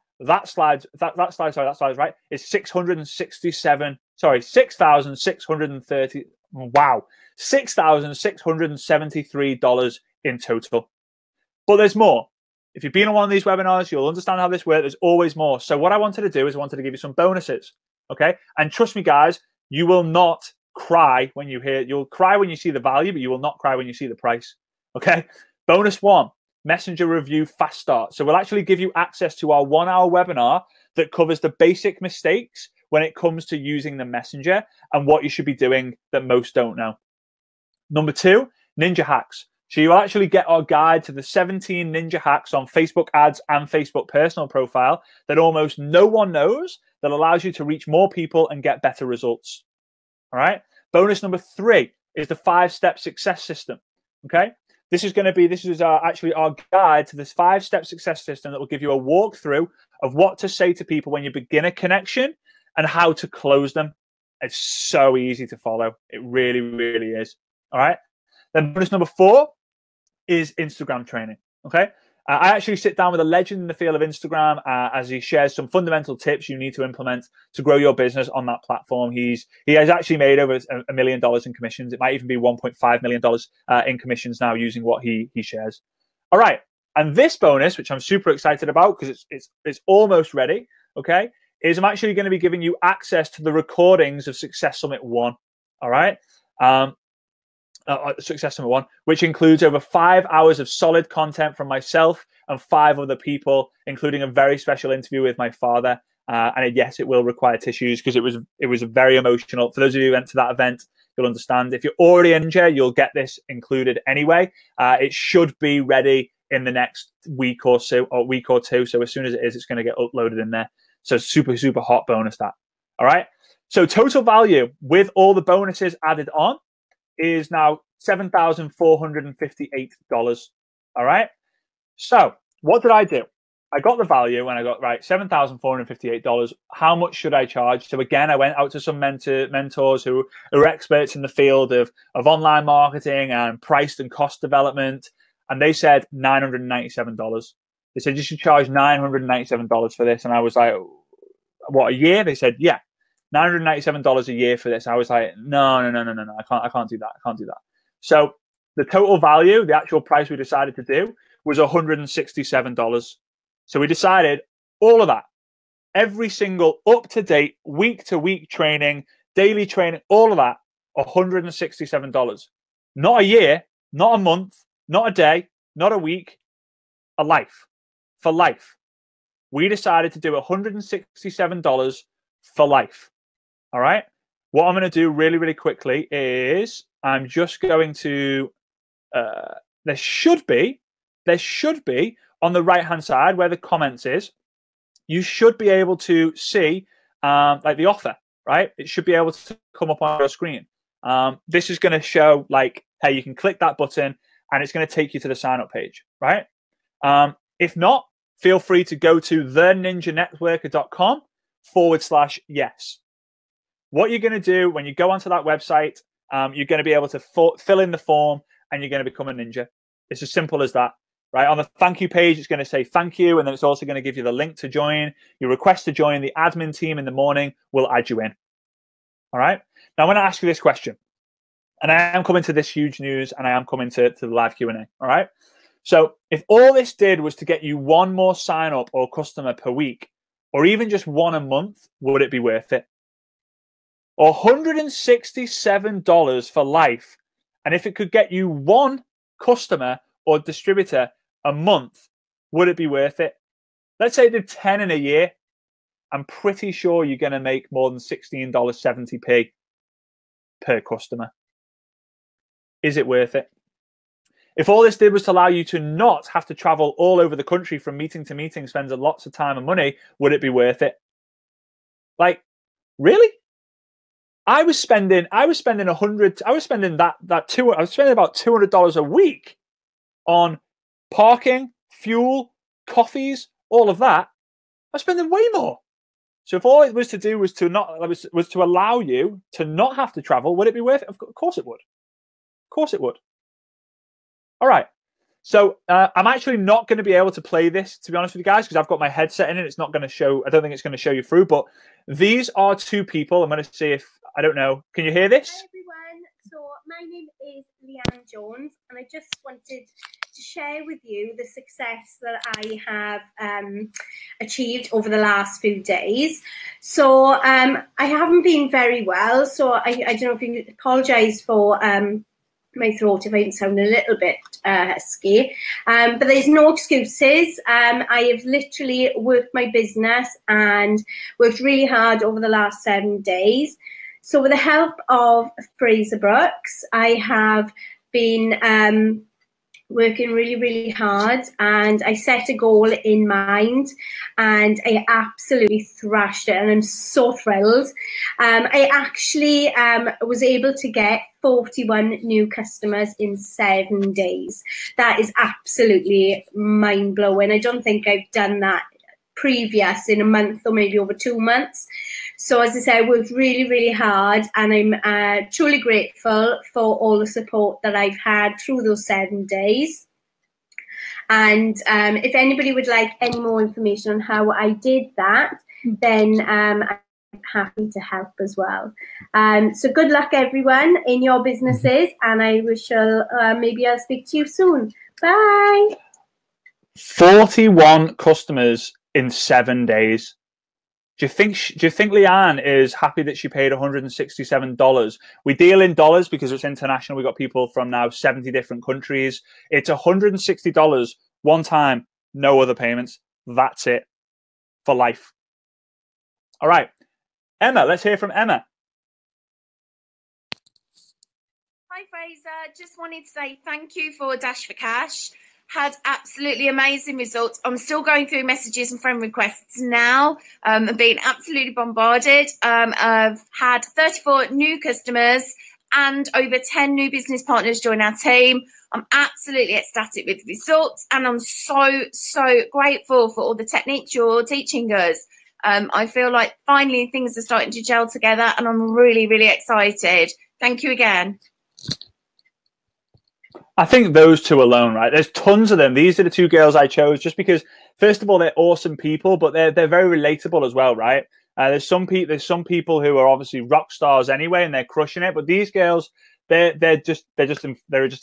slide, right, is $6,630. Wow. $6,673 in total. But there's more. If you've been on one of these webinars, you'll understand how this works. There's always more. So what I wanted to do is I wanted to give you some bonuses. Okay. And trust me, guys, you will not cry when you'll cry when you see the value, but you will not cry when you see the price. Okay. Bonus 1, Messenger Review Fast Start. So we'll actually give you access to our 1-hour webinar that covers the basic mistakes when it comes to using the Messenger and what you should be doing that most don't know. Number 2, Ninja Hacks. So you'll actually get our guide to the 17 ninja hacks on Facebook ads and Facebook personal profile that almost no one knows, that allows you to reach more people and get better results. All right. Bonus number 3 is the 5-step success system. Okay. This is actually our guide to this 5-step success system that will give you a walkthrough of what to say to people when you begin a connection and how to close them. It's so easy to follow. It really, really is. All right. Then bonus number 4 is Instagram training. Okay. I actually sit down with a legend in the field of Instagram as he shares some fundamental tips you need to implement to grow your business on that platform. He has actually made over $1 million in commissions. It might even be $1.5 million in commissions now using what he shares. All right. And this bonus, which I'm super excited about because it's almost ready, okay, is I'm actually going to be giving you access to the recordings of Success Summit 1. All right. Success Summit 1, which includes over 5 hours of solid content from myself and 5 other people, including a very special interview with my father. And yes, it will require tissues because it was very emotional. For those of you who went to that event, you'll understand. If you're already in Ninja, you'll get this included anyway. It should be ready in the next week or so, or week or two. So as soon as it is, it's going to get uploaded in there. So super, super hot bonus that. All right. So total value with all the bonuses added on is now $7,458. All right. So what did I do? I got the value and I got, right, $7,458. How much should I charge? So again, I went out to some mentors who are experts in the field of online marketing and price and cost development. And they said $997. They said, you should charge $997 for this. And I was like, what, a year? They said, yeah. $997 a year for this. I was like, no. I can't do that. I can't do that. So the total value, the actual price we decided to do was $167. So we decided all of that, every single up-to-date, week-to-week training, daily training, all of that, $167. Not a year, not a month, not a day, not a week, a life, for life. We decided to do $167 for life. All right. What I'm going to do really, really quickly is I'm just going to, there should be on the right-hand side where the comments is, you should be able to see like the offer, right? It should be able to come up on your screen. This is going to show like, hey, you can click that button and it's going to take you to the sign-up page, right? If not, feel free to go to theninjanetworker.com/yes. What you're going to do when you go onto that website, you're going to be able to fill in the form and you're going to become a ninja. It's as simple as that, right? On the thank you page, it's going to say thank you. And then it's also going to give you the link to join. Your request to join the admin team in the morning will add you in. All right. Now, I'm going to ask you this question. And I am coming to this huge news and I am coming to the live Q&A. All right. So if all this did was to get you one more sign up or customer per week, or even just one a month, would it be worth it? $167 for life. And if it could get you one customer or distributor a month, would it be worth it? Let's say you did 10 in a year. I'm pretty sure you're going to make more than $16.70p per customer. Is it worth it? If all this did was to allow you to not have to travel all over the country from meeting to meeting, spend lots of time and money, would it be worth it? Like, really? I was spending about $200 a week on parking, fuel, coffees, all of that. I'm spending way more. So if all it was to do was to allow you to not have to travel, would it be worth it? Of course it would. Of course it would. All right. So I'm actually not going to be able to play this, to be honest with you guys, because I've got my headset in and it's not going to show. I don't think it's going to show you through. But these are two people. I'm going to see if, I don't know. Can you hear this? Hi everyone. So my name is Leanne Jones, and I just wanted to share with you the success that I have achieved over the last few days. So I haven't been very well, so I don't know if you can apologise for my throat if I sound a little bit husky, but there's no excuses. I have literally worked my business and worked really hard over the last 7 days. So with the help of Frazer Brookes, I have been working really, really hard, and I set a goal in mind and I absolutely thrashed it, and I'm so thrilled. I actually was able to get 41 new customers in 7 days. That is absolutely mind-blowing. I don't think I've done that previous in a month or maybe over 2 months. So as I say, I worked really, really hard, and I'm truly grateful for all the support that I've had through those 7 days. And if anybody would like any more information on how I did that, then I'm happy to help as well. So good luck, everyone, in your businesses, and I shall maybe I'll speak to you soon. Bye. 41 customers in 7 days. Do you think Leanne is happy that she paid $167? We deal in dollars because it's international. We've got people from now 70 different countries. It's $160 one time, no other payments. That's it for life. All right. Emma, let's hear from Emma. Hi, Frazer. Just wanted to say thank you for Dash for Cash. Had absolutely amazing results. I'm still going through messages and friend requests now and being absolutely bombarded. I've had 34 new customers and over 10 new business partners join our team. I'm absolutely ecstatic with the results, and I'm so, so grateful for all the techniques you're teaching us. I feel like finally things are starting to gel together, and I'm really, really excited. Thank you again. I think those two alone, right? There's tons of them. These are the two girls I chose just because, first of all, they're awesome people, but they're very relatable as well, right? There's some people who are obviously rock stars anyway, and they're crushing it. But these girls, they're just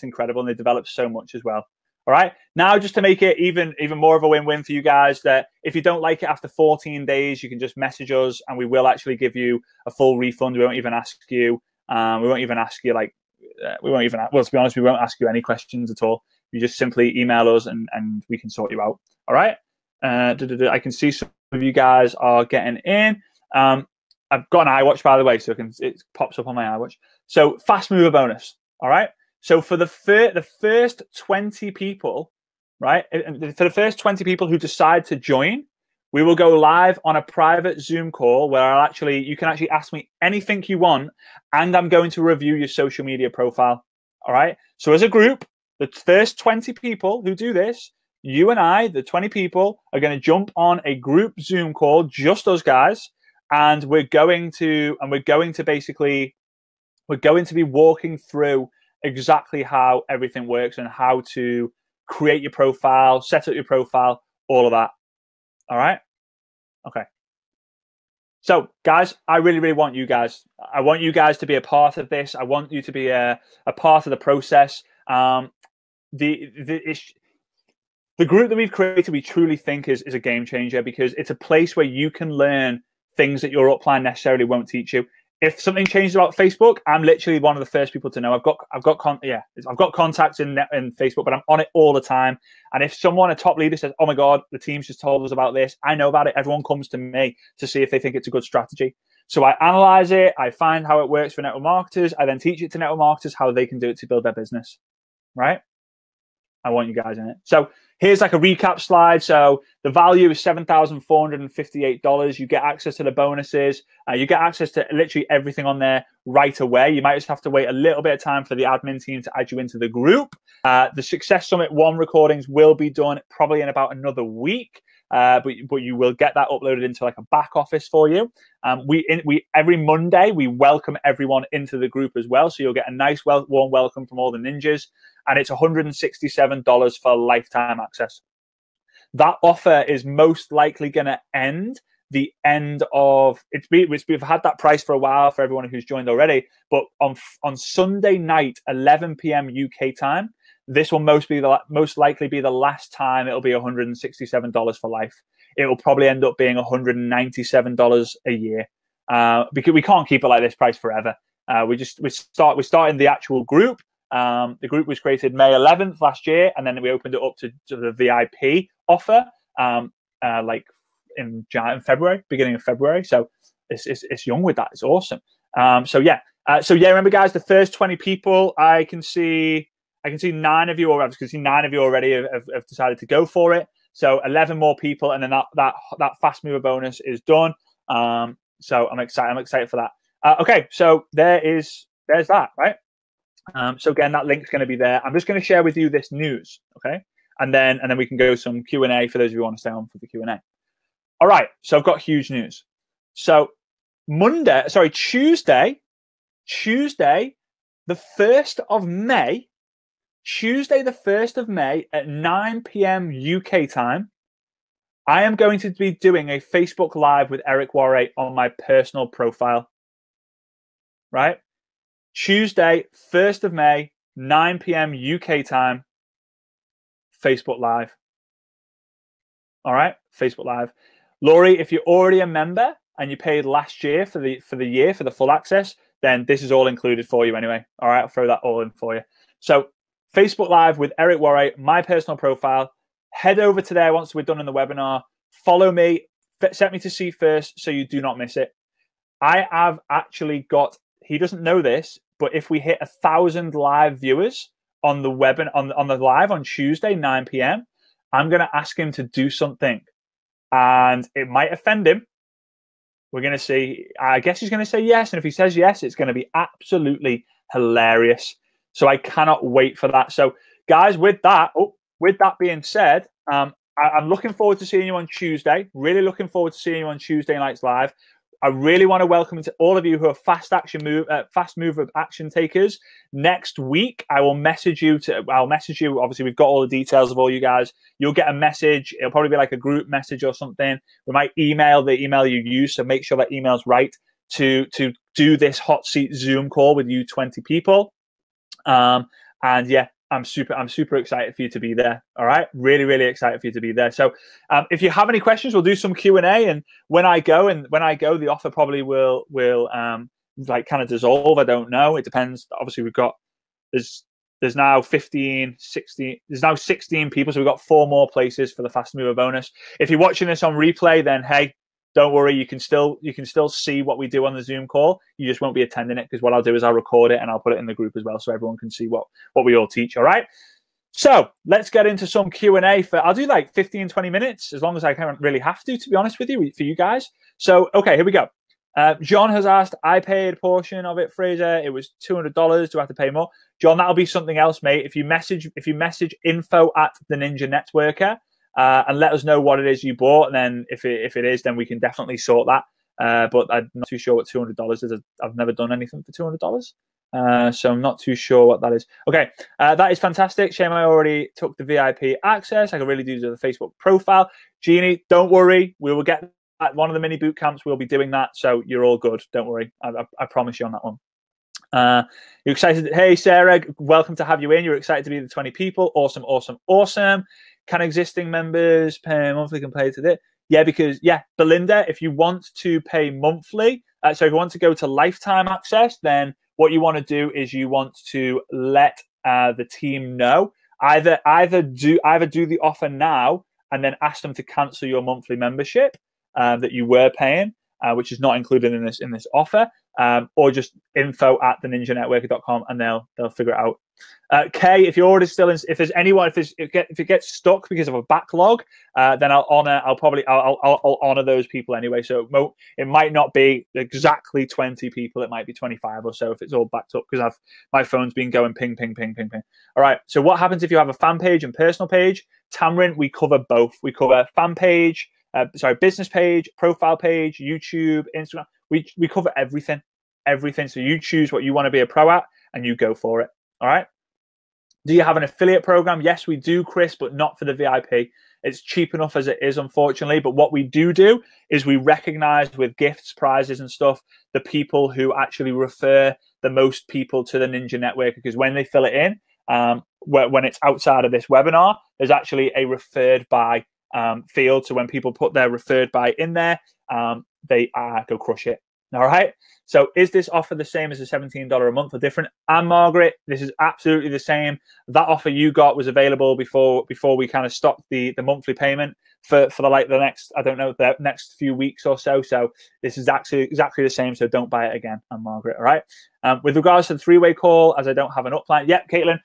incredible, and they develop so much as well. All right. Now, just to make it even more of a win-win for you guys, that if you don't like it after 14 days, you can just message us, and we will actually give you a full refund. We won't even ask you. We won't even ask you like. Well, to be honest, we won't ask you any questions at all. You just simply email us and we can sort you out. All right. I can see some of you guys are getting in. I've got an iWatch, by the way, so it pops up on my iWatch. So fast mover bonus. All right. So for the first 20 people, right? For the first 20 people who decide to join, we will go live on a private Zoom call where you can actually ask me anything you want, and I'm going to review your social media profile. All right. So as a group, the first 20 people who do this, you and I, the 20 people, are going to jump on a group Zoom call, just us guys, and we're going to be walking through exactly how everything works and how to create your profile, set up your profile, all of that. All right. Okay. So, guys, I really, really want you guys. I want you guys to be a part of this. I want you to be a part of the process. The group that we've created, we truly think is a game changer, because it's a place where you can learn things that your upline necessarily won't teach you. If something changes about Facebook, I'm literally one of the first people to know. I've got contacts in Facebook, but I'm on it all the time. And if someone, a top leader, says, "Oh my God, the team's just told us about this," I know about it. Everyone comes to me to see if they think it's a good strategy. So I analyze it. I find how it works for network marketers. I then teach it to network marketers how they can do it to build their business. Right? I want you guys in it. So here's like a recap slide. So the value is $7,458. You get access to the bonuses. You get access to literally everything on there right away. You might just have to wait a little bit of time for the admin team to add you into the group. The Success Summit 1 recordings will be done probably in about another week. But you will get that uploaded into like a back office for you. We every Monday we welcome everyone into the group as well, so you'll get a nice warm welcome from all the ninjas, and it's $167 for lifetime access. That offer is most likely going to end the end of we've had that price for a while for everyone who's joined already, but on Sunday night 11 p.m. UK time, this will most likely be the last time it'll be $167 for life. It will probably end up being $197 a year, because we can't keep it like this price forever. We start in the actual group. The group was created May 11th last year, and then we opened it up to the VIP offer, like in February, beginning of February. So it's young with that. It's awesome. So yeah, remember guys, the first 20 people, I can see 9 of you already. I can see 9 of you already have decided to go for it. So 11 more people, and then that fast mover bonus is done. So I'm excited for that. Okay, so there's that, right? So again, that link's going to be there. I'm just going to share with you this news, okay? And then we can go some Q&A for those of you who want to stay on for the Q&A. All right, so I've got huge news. So Tuesday, the 1st of May, at 9 p.m. UK time, I am going to be doing a Facebook Live with Eric Warre on my personal profile, right? Tuesday, 1st of May, 9 p.m. UK time, Facebook Live. All right, Facebook Live. Laurie, if you're already a member and you paid last year for the full access, then this is all included for you anyway. All right, I'll throw that all in for you. So Facebook Live with Eric Warre, my personal profile. Head over to there once we're done in the webinar. Follow me. Set me to see first so you do not miss it. I have actually got, he doesn't know this, but if we hit 1,000 live viewers on the webinar, on the live on Tuesday, 9 p.m., I'm going to ask him to do something. And it might offend him. We're going to see. I guess he's going to say yes. And if he says yes, it's going to be absolutely hilarious. So I cannot wait for that. So guys, with that being said, I'm looking forward to seeing you on Tuesday. Really looking forward to seeing you on Tuesday nights live. I really want to welcome to all of you who are fast mover action takers. Next week, I'll message you. Obviously, we've got all the details of all you guys. You'll get a message. It'll probably be like a group message or something. We might email the email you use, so make sure that email's right to do this hot seat Zoom call with you 20 people. And yeah, I'm super excited for you to be there. All right, really excited for you to be there. So if you have any questions, we'll do some Q&A, and when I go, the offer probably will like kind of dissolve. I don't know. It depends. Obviously, there's now 16 people, so we've got 4 more places for the fast mover bonus. If you're watching this on replay, then hey, don't worry, you can still see what we do on the Zoom call. You just won't be attending it, because what I'll do is I'll record it and I'll put it in the group as well, so everyone can see what we all teach. All right. So let's get into some Q&A. I'll do like 15-20 minutes, as long as I can't really have to be honest with you, for you guys. So okay, here we go. John has asked, I paid a portion of it, Fraser. It was $200. Do I have to pay more? John, that'll be something else, mate. If you message info@theninjanetworker, and let us know what it is you bought, and then if it is, then we can definitely sort that. But I'm not too sure what $200 is. I've never done anything for $200, so I'm not too sure what that is. Okay, that is fantastic. Shame I already took the VIP access. I can really do the Facebook profile. Jeannie, don't worry, we will get at one of the mini boot camps. We'll be doing that, so you're all good. Don't worry, I promise you on that one. You're excited? Hey, Sarah, welcome to have you in. You're excited to be the 20 people. Awesome. Can existing members pay monthly compared to this? Yeah, because Belinda, if you want to pay monthly, so if you want to go to lifetime access, then what you want to do is you want to let the team know. Either do the offer now and then ask them to cancel your monthly membership that you were paying, which is not included in this offer, or just info@theninjanetworker.com, and they'll figure it out. Kay, if you're already still in, if it gets stuck because of a backlog, then I'll honor those people anyway. So it might not be exactly 20 people, it might be 25 or so if it's all backed up, because my phone's been going ping. All right. So what happens if you have a fan page and personal page? Tamrin, we cover both. We cover fan page, business page, profile page, YouTube, Instagram. We cover everything. So you choose what you want to be a pro at, and you go for it. All right. Do you have an affiliate program? Yes, we do, Chris, but not for the VIP. It's cheap enough as it is, unfortunately. But what we do is we recognize with gifts, prizes and stuff, the people who actually refer the most people to the Ninja Network, because when they fill it in, when it's outside of this webinar, there's actually a referred by field. So when people put their referred by in there, they go crush it. All right. So is this offer the same as the $17 a month or different? And Margaret, this is absolutely the same. That offer you got was available before we kind of stopped the monthly payment for the next, I don't know, the next few weeks or so. So this is actually exactly the same. So don't buy it again, and Margaret. All right. With regards to the three-way call, as I don't have an upline. Yep, Caitlin,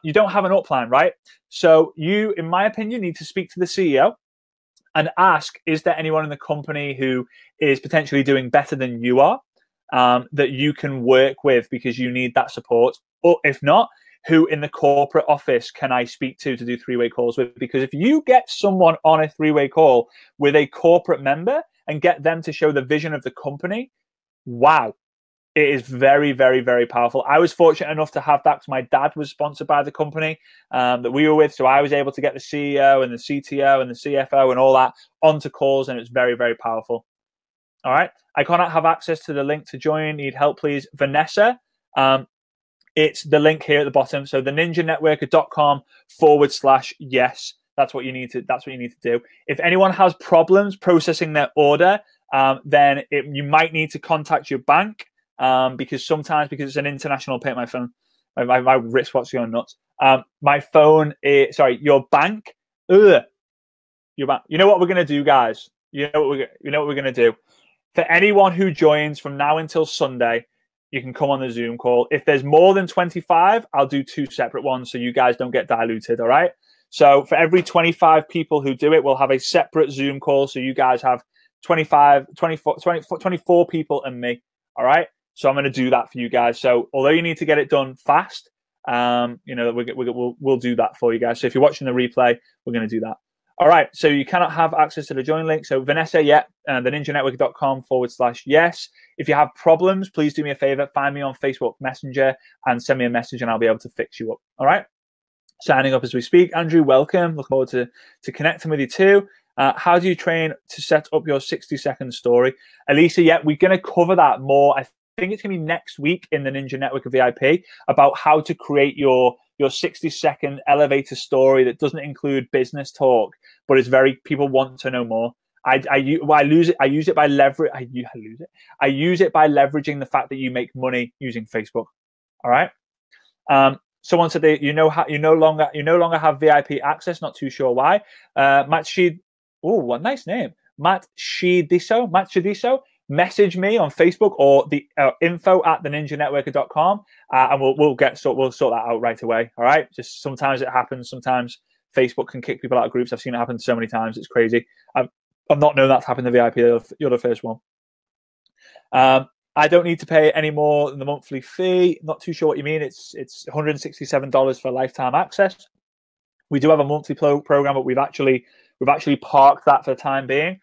you don't have an upline, right? So you, in my opinion, need to speak to the CEO and ask, is there anyone in the company who is potentially doing better than you are, that you can work with because you need that support? Or if not, who in the corporate office can I speak to do three-way calls with? Because if you get someone on a three-way call with a corporate member and get them to show the vision of the company, wow, it is very, very, very powerful. I was fortunate enough to have that because my dad was sponsored by the company that we were with. So I was able to get the CEO and the CTO and the CFO and all that onto calls, and it's very, very powerful. All right. I cannot have access to the link to join. Need help, please. Vanessa, it's the link here at the bottom. So theninjanetworker.com/yes. That's what you need to do. If anyone has problems processing their order, then you might need to contact your bank. Because sometimes, because it's an international payment, my phone, my wristwatch's going nuts. My phone is, sorry, your bank. Your bank. You know what we're gonna do, guys? You know what we're gonna do. For anyone who joins from now until Sunday, you can come on the Zoom call. If there's more than 25, I'll do 2 separate ones so you guys don't get diluted. All right. So for every 25 people who do it, we'll have a separate Zoom call. So you guys have 24 people and me. All right. So I'm going to do that for you guys. So although you need to get it done fast, we'll do that for you guys. So if you're watching the replay, we're going to do that. All right. So you cannot have access to the join link. So Vanessa, theninjanetworker.com/yes. If you have problems, please do me a favor. Find me on Facebook Messenger and send me a message and I'll be able to fix you up. All right. Signing up as we speak. Andrew, welcome. Look forward to connecting with you too. How do you train to set up your 60-second story? Elisa, we're going to cover that more. I think it's going to be next week in the Ninja Networker VIP about how to create your 60-second elevator story that doesn't include business talk, but it's people want to know more. I use it by leveraging the fact that you make money using Facebook. All right. Someone said that you no longer have VIP access. Not too sure why. Matt Sheed. Oh, what nice name, Matt Shediso. Message me on Facebook or the info@theninjanetworker.com, and we'll sort that out right away. All right. Just sometimes it happens. Sometimes Facebook can kick people out of groups. I've seen it happen so many times. It's crazy. I've not known that's happened to VIP. You're the first one. I don't need to pay any more than the monthly fee. Not too sure what you mean. It's $167 for lifetime access. We do have a monthly program, but we've actually parked that for the time being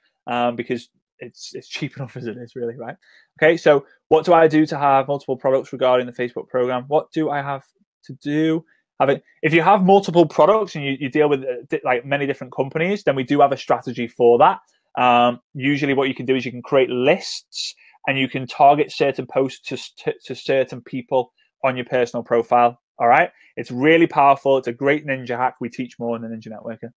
because it's cheap enough as it is, really, right? Okay, so what do I do to have multiple products regarding the Facebook program? What do I have to do? If you have multiple products and you deal with like many different companies, then we do have a strategy for that. Usually what you can do is you can create lists and you can target certain posts to certain people on your personal profile. All right, it's really powerful. It's a great ninja hack. We teach more in the Ninja Networker.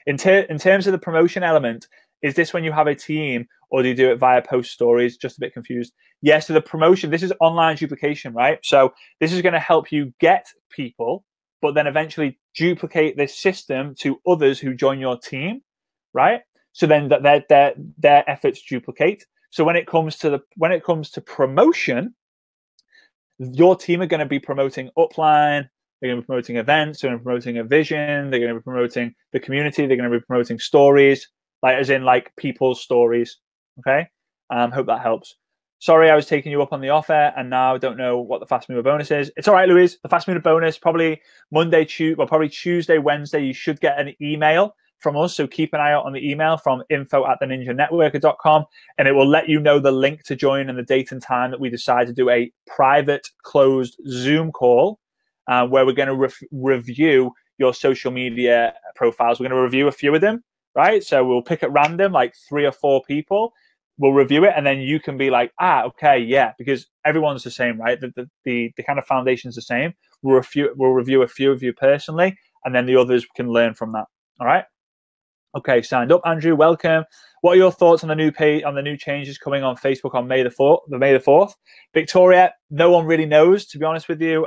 In terms of the promotion element, is this when you have a team or do you do it via post stories? Just a bit confused. Yeah, so the promotion, this is online duplication, right? So this is going to help you get people, but then eventually duplicate this system to others who join your team, right? So then their efforts duplicate. So when it comes to promotion, your team are going to be promoting upline. They're going to be promoting events. They're going to be promoting a vision. They're going to be promoting the community. They're going to be promoting stories, as in people's stories. Okay. Hope that helps. Sorry, I was taking you up on the offer and now I don't know what the Fast Mover bonus is. It's all right, Louise. The Fast Mover bonus, probably probably Tuesday, Wednesday, you should get an email from us. So keep an eye out on the email from info@theninjanetworker.com and it will let you know the link to join and the date and time that we decide to do a private closed Zoom call where we're going to review your social media profiles. We're going to review a few of them, right? So we'll pick at random, 3 or 4 people. We'll review it, and then you can be like, okay, yeah, because everyone's the same, right? The kind of foundation's the same. We'll review a few of you personally, and then the others can learn from that. All right. Okay, signed up, Andrew. Welcome. What are your thoughts on the new changes coming on Facebook on May the 4th? Victoria, no one really knows, to be honest with you.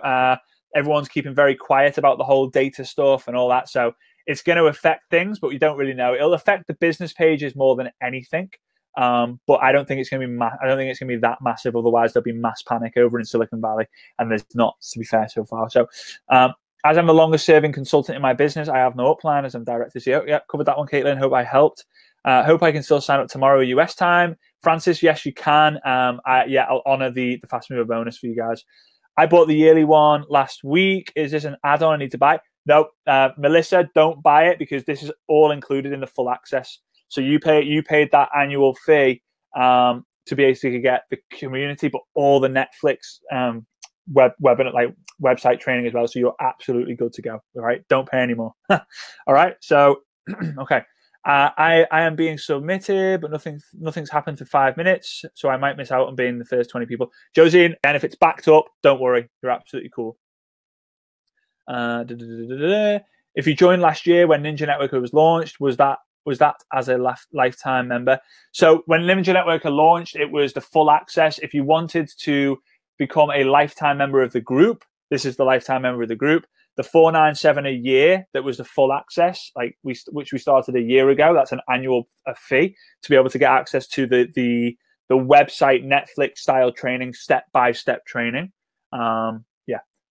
Everyone's keeping very quiet about the whole data stuff and all that. So it's going to affect things, but we don't really know. It'll affect the business pages more than anything. But I don't think it's going to be I don't think it's going to be that massive. Otherwise, there'll be mass panic over in Silicon Valley, and there's not, to be fair, so far. So. As I'm the longest serving consultant in my business, I have no upline as I'm director CEO. Yeah, covered that one, Caitlin. Hope I helped. Hope I can still sign up tomorrow US time. Francis, yes, you can. I'll honor the fast mover bonus for you guys. I bought the yearly one last week. Is this an add-on I need to buy? No, Melissa, don't buy it because this is all included in the full access. So you paid that annual fee to basically get the community, but all the Netflix website training as well, so you're absolutely good to go. All right, don't pay anymore. All right, so okay, I am being submitted, but nothing's happened for 5 minutes, so I might miss out on being the first 20 people. Josine, and if it's backed up, don't worry, you're absolutely cool. If you joined last year when Ninja Networker was launched, was that as a lifetime member? So when Ninja Networker launched, it was the full access. If you wanted to become a lifetime member of the group, this is the lifetime member of the group. The $497 a year, that was the full access, which we started a year ago. That's an annual fee to be able to get access to the website Netflix style training, step-by-step training. All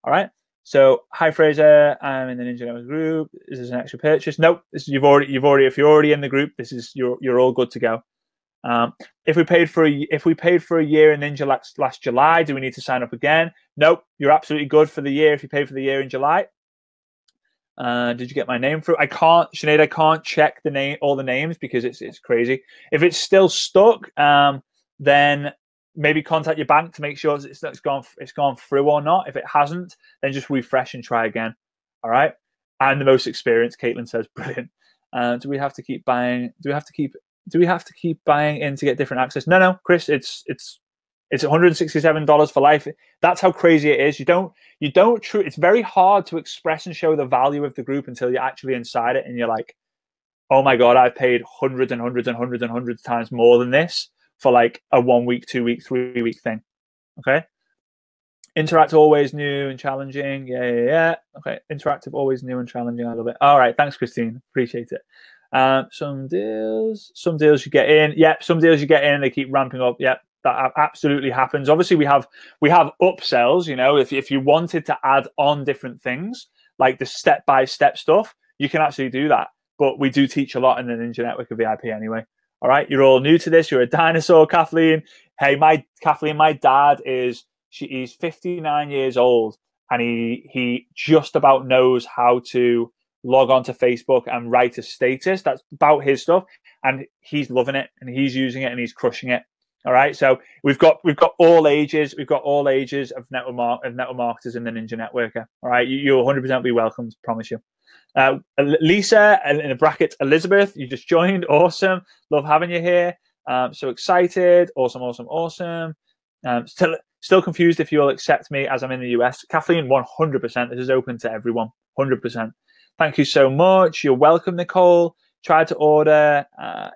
right. So hi Fraser, I'm in the Ninja Network group. Is this an extra purchase? Nope. This is if you're already in the group, this is you're all good to go. If we paid for a year in Ninja last July, do we need to sign up again? Nope, you're absolutely good for the year if you pay for the year in July. Did you get my name through? Sinead, I can't check all the names because it's crazy. If it's still stuck, then maybe contact your bank to make sure it's gone through or not. If it hasn't, then just refresh and try again. All right. I'm the most experienced, Caitlin says. Brilliant. Do we have to keep buying? Do we have to keep buying in to get different access? No, Chris, it's $167 for life. That's how crazy it is. It's very hard to express and show the value of the group until you're actually inside it and you're like, oh my God, I've paid hundreds and hundreds and hundreds and hundreds of times more than this for like a 1 week, 2 week, 3 week thing. Okay. Interactive, always new and challenging. Yeah. Okay. Interactive, always new and challenging. I love it. All right. Thanks, Christine. Appreciate it. Some deals you get in. Yep, some deals you get in, they keep ramping up. Yep, that absolutely happens. Obviously, we have upsells. You know, if you wanted to add on different things like the step-by-step stuff, you can actually do that. But we do teach a lot in the Ninja Network of VIP anyway. All right, you're all new to this. You're a dinosaur, Kathleen. Hey, my dad he's 59 years old, and he just about knows how to log on to Facebook and write a status. That's about his stuff, and he's loving it, and he's using it, and he's crushing it. All right, so we've got all ages. We've got all ages of network marketers in the Ninja Networker. All right, you'll 100% be welcomed, promise you. Lisa, in a bracket, Elizabeth, you just joined. Awesome, love having you here. So excited. Awesome. Still confused if you'll accept me as I'm in the US. Kathleen, 100%. This is open to everyone. 100%. Thank you so much. You're welcome, Nicole. Tried to order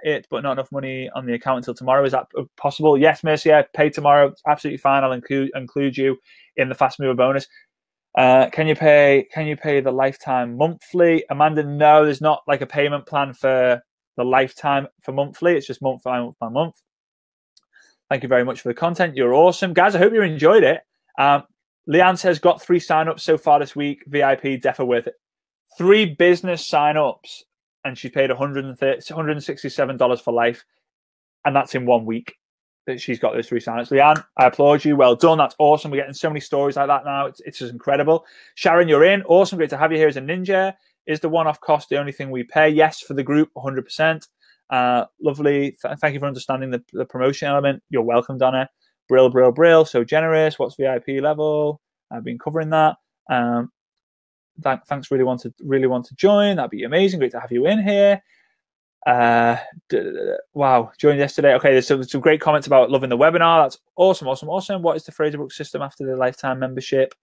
it, but not enough money on the account until tomorrow. Is that possible? Yes, Mercia. Pay tomorrow. Absolutely fine. I'll include you in the fast mover bonus. Can you pay the lifetime monthly? Amanda, no, there's not like a payment plan for the lifetime for monthly. It's just month by month. Thank you very much for the content. You're awesome, guys. I hope you enjoyed it. Leanne says got 3 signups so far this week. VIP, definitely worth it. 3 business signups, and she paid $167 for life, and that's in 1 week that she's got those 3 signups. Leanne, I applaud you. Well done. That's awesome. We're getting so many stories like that now. It's just incredible. Sharon, you're in. Awesome. Great to have you here as a ninja. Is the one-off cost the only thing we pay? Yes, for the group, 100%. Lovely. Thank you for understanding the promotion element. You're welcome, Donna. Brill. So generous. What's VIP level? I've been covering that. Thanks. Really want to join. That'd be amazing. Great to have you in here. Wow, joined yesterday. Okay, there's some great comments about loving the webinar. That's awesome. What is the Frazer Brookes system after the lifetime membership?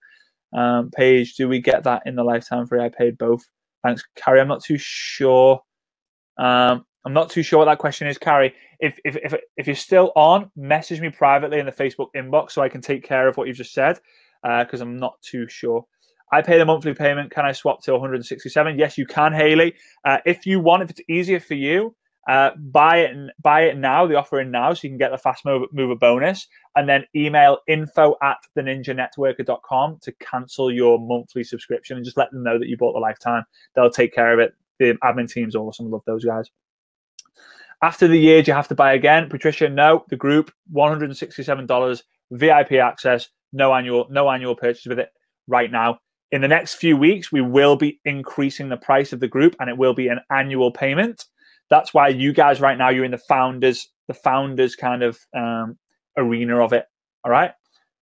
Paige, do we get that in the lifetime free? I paid both. Thanks, Carrie. I'm not too sure. I'm not too sure what that question is, Carrie. If you're still on, message me privately in the Facebook inbox so I can take care of what you've just said, because I'm not too sure. I paid a monthly payment. Can I swap to 167? Yes, you can, Haley. If you want, if it's easier for you, buy it now, the offer in now, so you can get the fast mover bonus, and then email info@theninjanetworker.com to cancel your monthly subscription and just let them know that you bought the lifetime. They'll take care of it. The admin team's awesome. Love those guys. After the year, do you have to buy again? Patricia, no. The group, $167, VIP access, no annual purchase with it right now. In the next few weeks, we will be increasing the price of the group, and it will be an annual payment. That's why you guys right now, you're in the founders kind of arena of it. All right.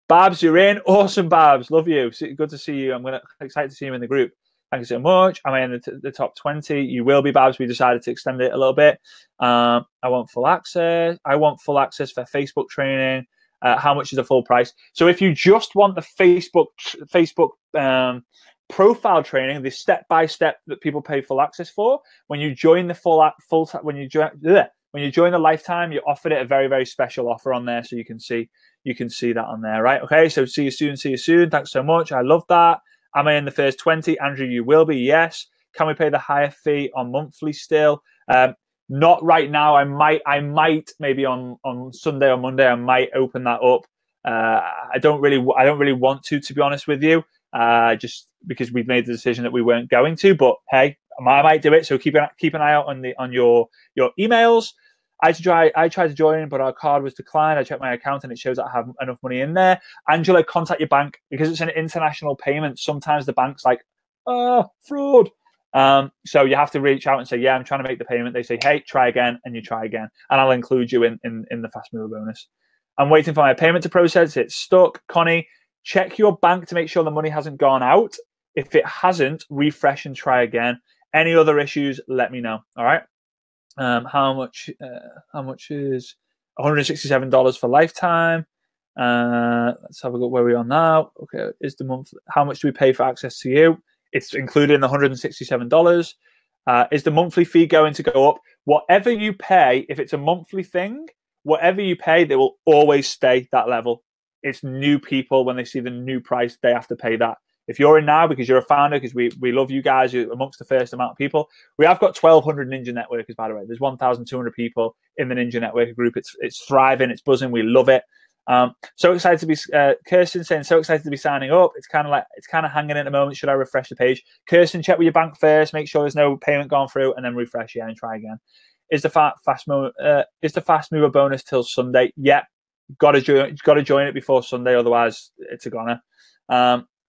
Babs, you're in. Awesome, Babs. Love you. Good to see you. I'm excited to see you in the group. Thank you so much. Am I in the top 20? You will be, Babs. We decided to extend it a little bit. I want full access. I want full access for Facebook training. How much is the full price? So if you just want the Facebook profile training, the step-by-step that people pay full access for, when you join the when you join the lifetime, you're offered it a very, very special offer on there, so you can see that on there, right? Okay, so see you soon. Thanks so much. I love that. Am I in the first 20? Andrew, you will be, yes. Can we pay the higher fee on monthly still? Not right now. I might maybe on Sunday or Monday, I might open that up. I don't really want to be honest with you, just because we've made the decision that we weren't going to, but hey, I might do it. So keep an eye out on your emails. I tried to join, but our card was declined. I checked my account and it shows that I have enough money in there. Angela, contact your bank because it's an international payment. Sometimes the bank's like, oh, fraud. So you have to reach out and say, yeah, I'm trying to make the payment. They say, hey, try again, and you try again. And I'll include you in the fast mover bonus. I'm waiting for my payment to process. It's stuck. Connie, check your bank to make sure the money hasn't gone out. If it hasn't, refresh and try again. Any other issues, let me know. All right. How much is $167 for lifetime? Let's have a look where we are now. Okay, is the month? How much do we pay for access to you? It's included in the $167. Is the monthly fee going to go up? Whatever you pay, if it's a monthly thing, whatever you pay, they will always stay that level. It's new people, when they see the new price, they have to pay that. If you're in now because you're a founder, because we love you guys, you're amongst the first amount of people. We have got 1,200 Ninja Networkers, by the way. There's 1,200 people in the Ninja Networker group. It's thriving. It's buzzing. We love it. So excited to be Kirsten saying so excited to be signing up. It's kind of hanging at the moment. Should I refresh the page? Kirsten, check with your bank first. Make sure there's no payment gone through, and then refresh. Yeah, and try again. Is the fast mover bonus till Sunday? Yeah, got to join it before Sunday, otherwise it's a goner.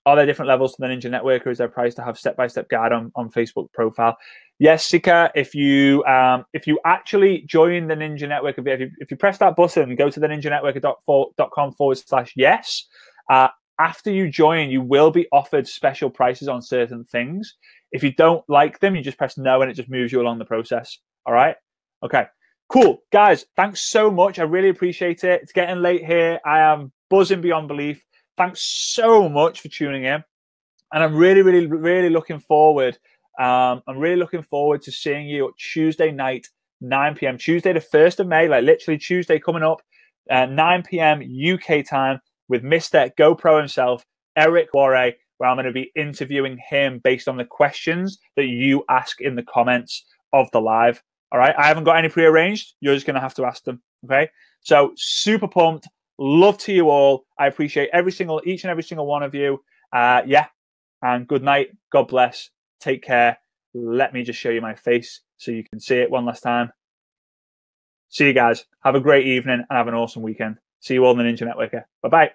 Are there different levels to the Ninja Networker? Is there a price to have step-by-step guide on Facebook profile? Yes, Sika. If you actually join the Ninja Networker, if you press that button, go to the ninjanetworker.com/yes. After you join, you will be offered special prices on certain things. If you don't like them, you just press no, and it just moves you along the process. All right. Okay. Cool, guys. Thanks so much. I really appreciate it. It's getting late here. I am buzzing beyond belief. Thanks so much for tuning in, and I'm really looking forward. I'm really looking forward to seeing you Tuesday night, 9 p.m. Tuesday, the 1st of May, like literally Tuesday coming up, 9 p.m. UK time with Mr. GoPro himself, Eric Warre, where I'm going to be interviewing him based on the questions that you ask in the comments of the live. All right, I haven't got any prearranged. You're just going to have to ask them. Okay, so super pumped. Love to you all. I appreciate each and every single one of you. Yeah, and good night. God bless. Take care. Let me just show you my face so you can see it one last time. See you guys. Have a great evening and have an awesome weekend. See you all in the Ninja Networker. Bye-bye.